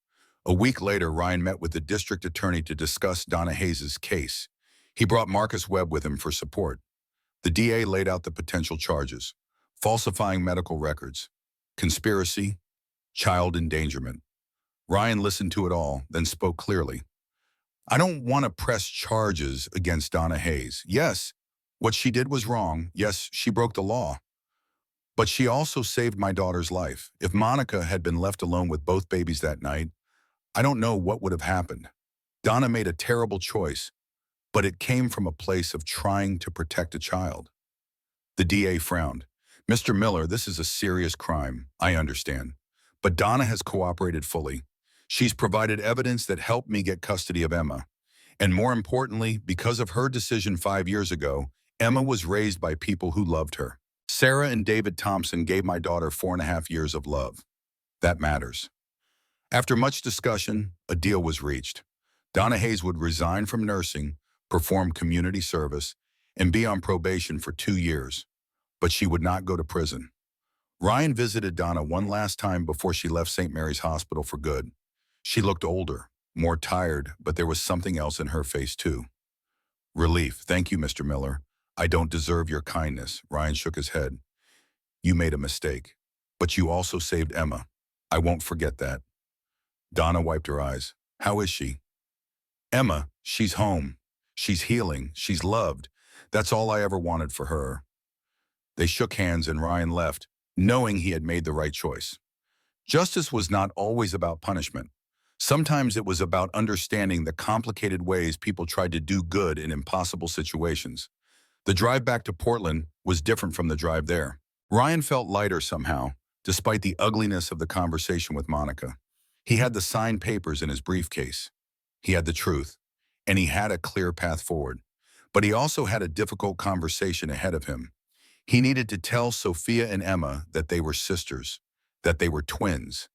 A week later, Ryan met with the district attorney to discuss Donna Hayes' case. He brought Marcus Webb with him for support. The DA laid out the potential charges: falsifying medical records, conspiracy, child endangerment. Ryan listened to it all, then spoke clearly. I don't want to press charges against Donna Hayes. Yes, what she did was wrong. Yes, she broke the law. But she also saved my daughter's life. If Monica had been left alone with both babies that night, I don't know what would have happened. Donna made a terrible choice, but it came from a place of trying to protect a child. The DA frowned. Mr. Miller, this is a serious crime, I understand. But Donna has cooperated fully. She's provided evidence that helped me get custody of Emma. And more importantly, because of her decision 5 years ago, Emma was raised by people who loved her. Sarah and David Thompson gave my daughter 4.5 years of love. That matters. After much discussion, a deal was reached. Donna Hayes would resign from nursing, perform community service, and be on probation for 2 years. But she would not go to prison. Ryan visited Donna one last time before she left St. Mary's Hospital for good. She looked older, more tired, but there was something else in her face too. Relief. Thank you, Mr. Miller. I don't deserve your kindness. Ryan shook his head. You made a mistake, but you also saved Emma. I won't forget that. Donna wiped her eyes. How is she? Emma, she's home. She's healing. She's loved. That's all I ever wanted for her. They shook hands and Ryan left, knowing he had made the right choice. Justice was not always about punishment. Sometimes it was about understanding the complicated ways people tried to do good in impossible situations. The drive back to Portland was different from the drive there. Ryan felt lighter somehow, despite the ugliness of the conversation with Monica. He had the signed papers in his briefcase. He had the truth, and he had a clear path forward. But he also had a difficult conversation ahead of him. He needed to tell Sophia and Emma that they were sisters, that they were twins,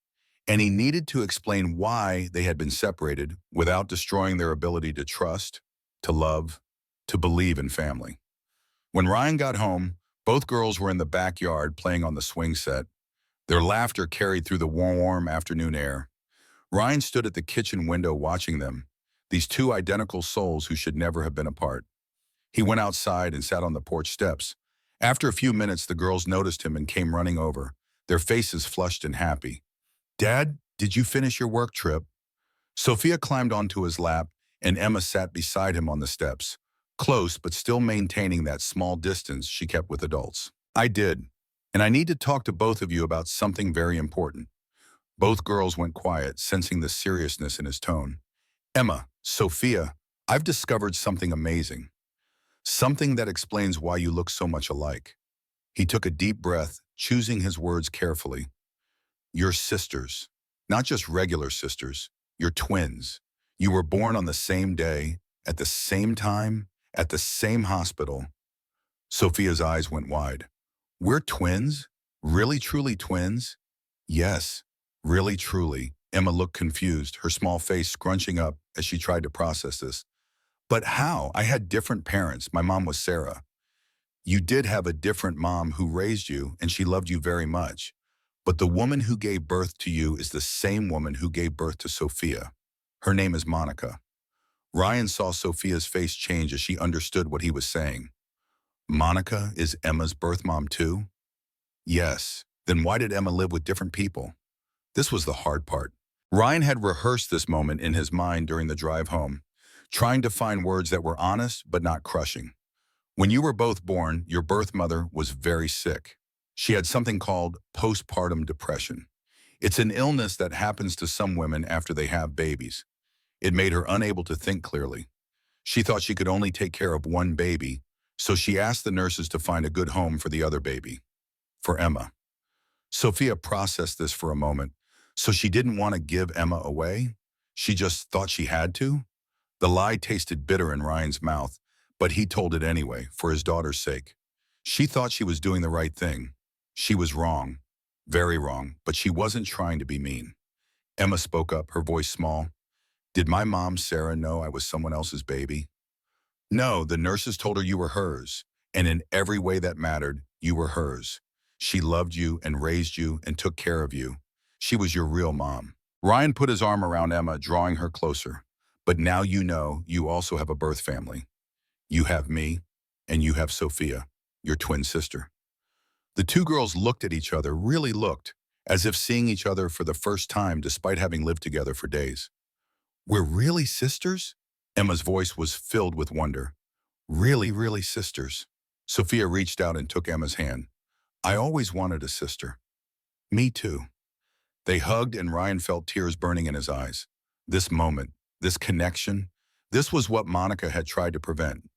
and he needed to explain why they had been separated without destroying their ability to trust, to love, to believe in family. When Ryan got home, both girls were in the backyard playing on the swing set. Their laughter carried through the warm afternoon air. Ryan stood at the kitchen window watching them, these two identical souls who should never have been apart. He went outside and sat on the porch steps. After a few minutes, the girls noticed him and came running over, their faces flushed and happy. "Dad, did you finish your work trip?" Sophia climbed onto his lap, and Emma sat beside him on the steps, close but still maintaining that small distance she kept with adults. "I did, and I need to talk to both of you about something very important." Both girls went quiet, sensing the seriousness in his tone. "Emma, Sophia, I've discovered something amazing. Something that explains why you look so much alike." He took a deep breath, choosing his words carefully. "You're sisters. Not just regular sisters. You're twins. You were born on the same day, at the same time, at the same hospital." Sophia's eyes went wide. "We're twins? Really truly twins?" "Yes, really truly." Emma looked confused, her small face scrunching up as she tried to process this. "But how? I had different parents. My mom was Sarah." "You did have a different mom who raised you, and she loved you very much. But the woman who gave birth to you is the same woman who gave birth to Sophia. Her name is Monica." Ryan saw Sophia's face change as she understood what he was saying. "Monica is Emma's birth mom too?" "Yes. Then why did Emma live with different people?" This was the hard part. Ryan had rehearsed this moment in his mind during the drive home, trying to find words that were honest but not crushing. "When you were both born, your birth mother was very sick. She had something called postpartum depression. It's an illness that happens to some women after they have babies. It made her unable to think clearly. She thought she could only take care of one baby, so she asked the nurses to find a good home for the other baby, for Emma." Sophia processed this for a moment. So she didn't want to give Emma away? She just thought she had to? The lie tasted bitter in Ryan's mouth, but he told it anyway, for his daughter's sake. She thought she was doing the right thing. She was wrong, very wrong, but she wasn't trying to be mean. Emma spoke up, her voice small. "Did my mom, Sarah, know I was someone else's baby?" "No, the nurses told her you were hers, and in every way that mattered, you were hers. She loved you and raised you and took care of you. She was your real mom." Ryan put his arm around Emma, drawing her closer. "But now you know you also have a birth family. You have me, and you have Sophia, your twin sister." The two girls looked at each other, really looked, as if seeing each other for the first time despite having lived together for days. "We're really sisters?" Emma's voice was filled with wonder. "Really, really sisters." Sophia reached out and took Emma's hand. "I always wanted a sister." "Me too." They hugged, and Ryan felt tears burning in his eyes. This moment, this connection, this was what Monica had tried to prevent.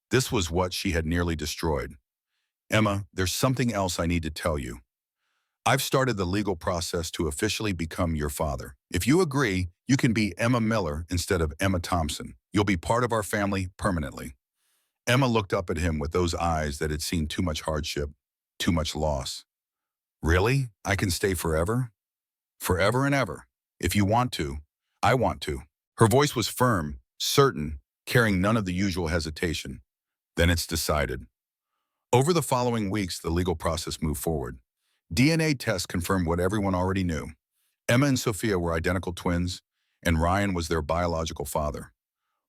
This was what she had nearly destroyed. "Emma, there's something else I need to tell you. I've started the legal process to officially become your father. If you agree, you can be Emma Miller instead of Emma Thompson. You'll be part of our family permanently." Emma looked up at him with those eyes that had seen too much hardship, too much loss. "Really? I can stay forever?" "Forever and ever. If you want to, I want to." Her voice was firm, certain, carrying none of the usual hesitation. "Then it's decided." Over the following weeks, the legal process moved forward. DNA tests confirmed what everyone already knew. Emma and Sophia were identical twins, and Ryan was their biological father.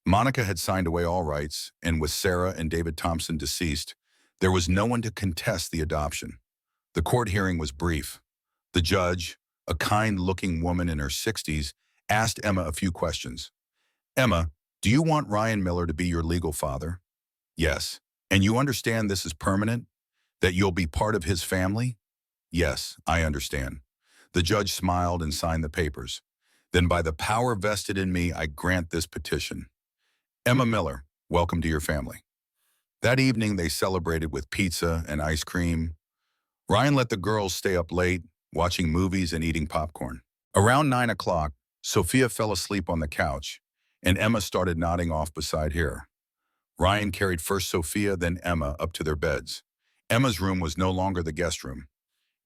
Monica had signed away all rights, and with Sarah and David Thompson deceased, there was no one to contest the adoption. The court hearing was brief. The judge, a kind-looking woman in her 60s, asked Emma a few questions. "Emma, do you want Ryan Miller to be your legal father?" "Yes." "And you understand this is permanent? That you'll be part of his family?" "Yes, I understand." The judge smiled and signed the papers. "Then by the power vested in me, I grant this petition. Emma Miller, welcome to your family." That evening, they celebrated with pizza and ice cream. Ryan let the girls stay up late, watching movies and eating popcorn. Around 9 o'clock, Sophia fell asleep on the couch, and Emma started nodding off beside her. Ryan carried first Sophia, then Emma up to their beds. Emma's room was no longer the guest room.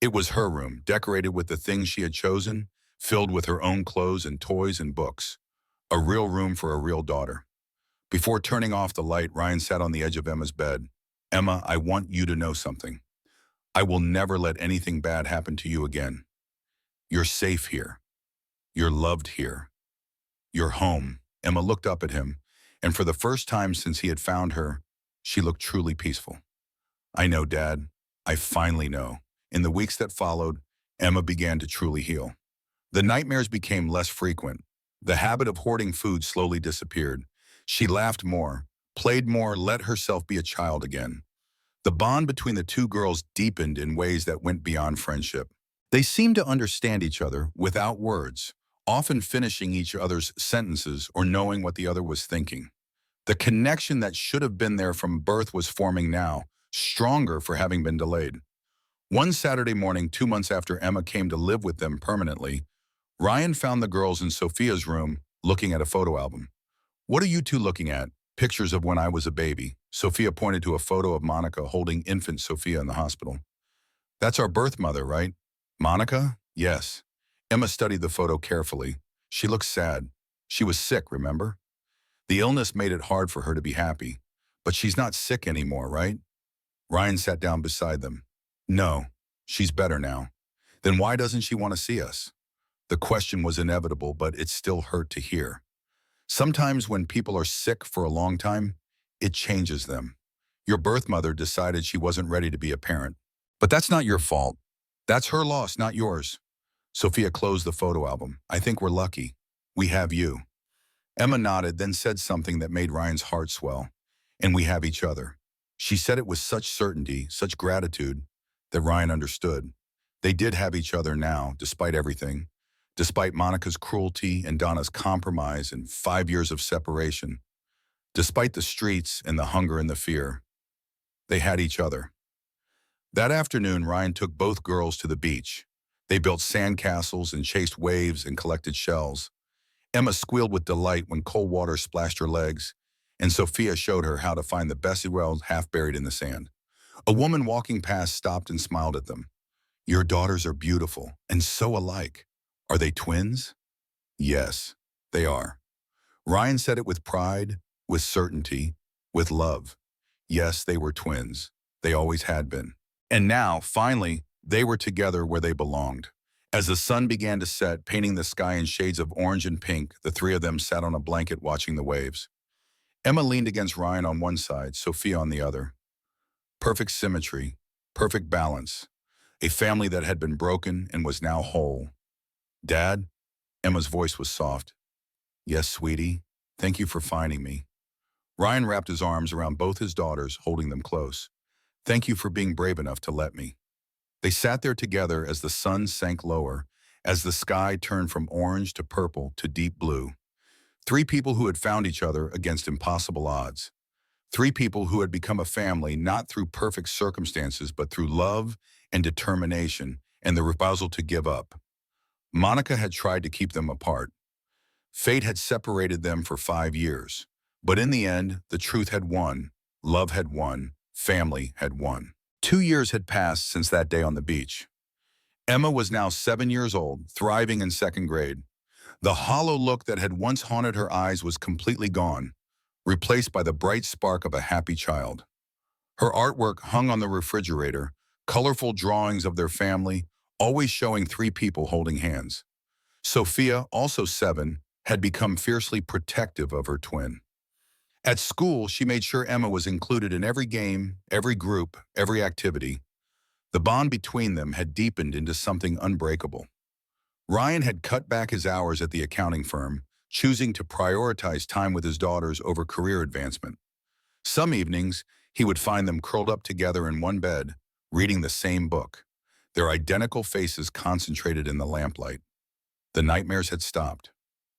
It was her room, decorated with the things she had chosen, filled with her own clothes and toys and books. A real room for a real daughter. Before turning off the light, Ryan sat on the edge of Emma's bed. Emma, I want you to know something. I will never let anything bad happen to you again. You're safe here. You're loved here. You're home. Emma looked up at him, and for the first time since he had found her, she looked truly peaceful. I know, Dad. I finally know. In the weeks that followed, Emma began to truly heal. The nightmares became less frequent. The habit of hoarding food slowly disappeared. She laughed more, played more, let herself be a child again. The bond between the two girls deepened in ways that went beyond friendship. They seemed to understand each other without words, often finishing each other's sentences or knowing what the other was thinking. The connection that should have been there from birth was forming now, stronger for having been delayed. One Saturday morning, 2 months after Emma came to live with them permanently, Ryan found the girls in Sophia's room looking at a photo album. What are you two looking at? Pictures of when I was a baby. Sophia pointed to a photo of Monica holding infant Sophia in the hospital. That's our birth mother, right? Monica? Yes. Emma studied the photo carefully. She looked sad. She was sick, remember? The illness made it hard for her to be happy. But she's not sick anymore, right? Ryan sat down beside them. No, she's better now. Then why doesn't she want to see us? The question was inevitable, but it still hurt to hear. Sometimes when people are sick for a long time, it changes them. Your birth mother decided she wasn't ready to be a parent. But that's not your fault. That's her loss, not yours. Sophia closed the photo album. I think we're lucky. We have you. Emma nodded, then said something that made Ryan's heart swell. And we have each other. She said it with such certainty, such gratitude, that Ryan understood. They did have each other now, despite everything. Despite Monica's cruelty and Donna's compromise and 5 years of separation. Despite the streets and the hunger and the fear. They had each other. That afternoon, Ryan took both girls to the beach. They built sandcastles and chased waves and collected shells. Emma squealed with delight when cold water splashed her legs, and Sophia showed her how to find the best well half buried in the sand. A woman walking past stopped and smiled at them. Your daughters are beautiful and so alike. Are they twins? Yes, they are. Ryan said it with pride, with certainty, with love. Yes, they were twins. They always had been. And now, finally, they were together where they belonged. As the sun began to set, painting the sky in shades of orange and pink, the three of them sat on a blanket watching the waves. Emma leaned against Ryan on one side, Sophia on the other. Perfect symmetry, perfect balance. A family that had been broken and was now whole. Dad? Emma's voice was soft. Yes, sweetie. Thank you for finding me. Ryan wrapped his arms around both his daughters, holding them close. Thank you for being brave enough to let me. They sat there together as the sun sank lower, as the sky turned from orange to purple to deep blue. Three people who had found each other against impossible odds. Three people who had become a family not through perfect circumstances, but through love and determination and the refusal to give up. Monica had tried to keep them apart. Fate had separated them for 5 years. But in the end, the truth had won. Love had won. Family had won. 2 years had passed since that day on the beach. Emma was now 7 years old, thriving in second grade. The hollow look that had once haunted her eyes was completely gone, replaced by the bright spark of a happy child. Her artwork hung on the refrigerator, colorful drawings of their family, always showing three people holding hands. Sophia, also 7, had become fiercely protective of her twin. At school, she made sure Emma was included in every game, every group, every activity. The bond between them had deepened into something unbreakable. Ryan had cut back his hours at the accounting firm, choosing to prioritize time with his daughters over career advancement. Some evenings, he would find them curled up together in one bed, reading the same book, their identical faces concentrated in the lamplight. The nightmares had stopped.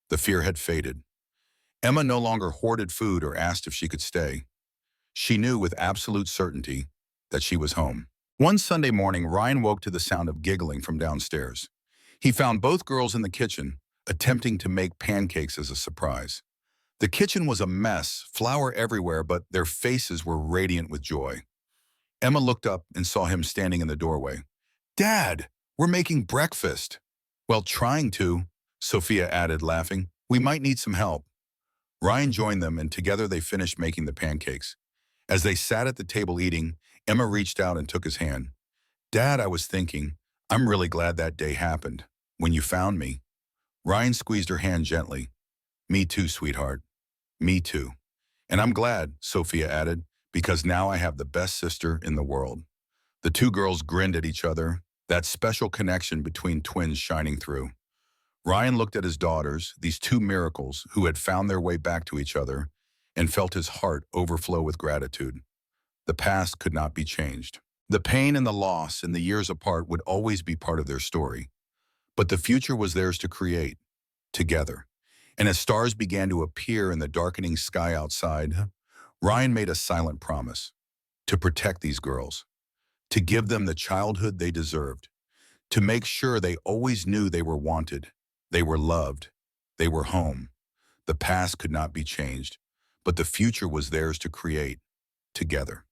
The fear had faded. Emma no longer hoarded food or asked if she could stay. She knew with absolute certainty that she was home. One Sunday morning, Ryan woke to the sound of giggling from downstairs. He found both girls in the kitchen, attempting to make pancakes as a surprise. The kitchen was a mess, flour everywhere, but their faces were radiant with joy. Emma looked up and saw him standing in the doorway. Dad, we're making breakfast. Well, trying to, Sophia added, laughing. We might need some help. Ryan joined them, and together they finished making the pancakes. As they sat at the table eating, Emma reached out and took his hand. Dad, I was thinking, I'm really glad that day happened, when you found me. Ryan squeezed her hand gently. Me too, sweetheart. Me too. And I'm glad, Sophia added, because now I have the best sister in the world. The two girls grinned at each other, that special connection between twins shining through. Ryan looked at his daughters, these two miracles who had found their way back to each other, and felt his heart overflow with gratitude. The past could not be changed. The pain and the loss and the years apart would always be part of their story. But the future was theirs to create, together. And as stars began to appear in the darkening sky outside, Ryan made a silent promise to protect these girls, to give them the childhood they deserved, to make sure they always knew they were wanted, they were loved, they were home. The past could not be changed, but the future was theirs to create, together.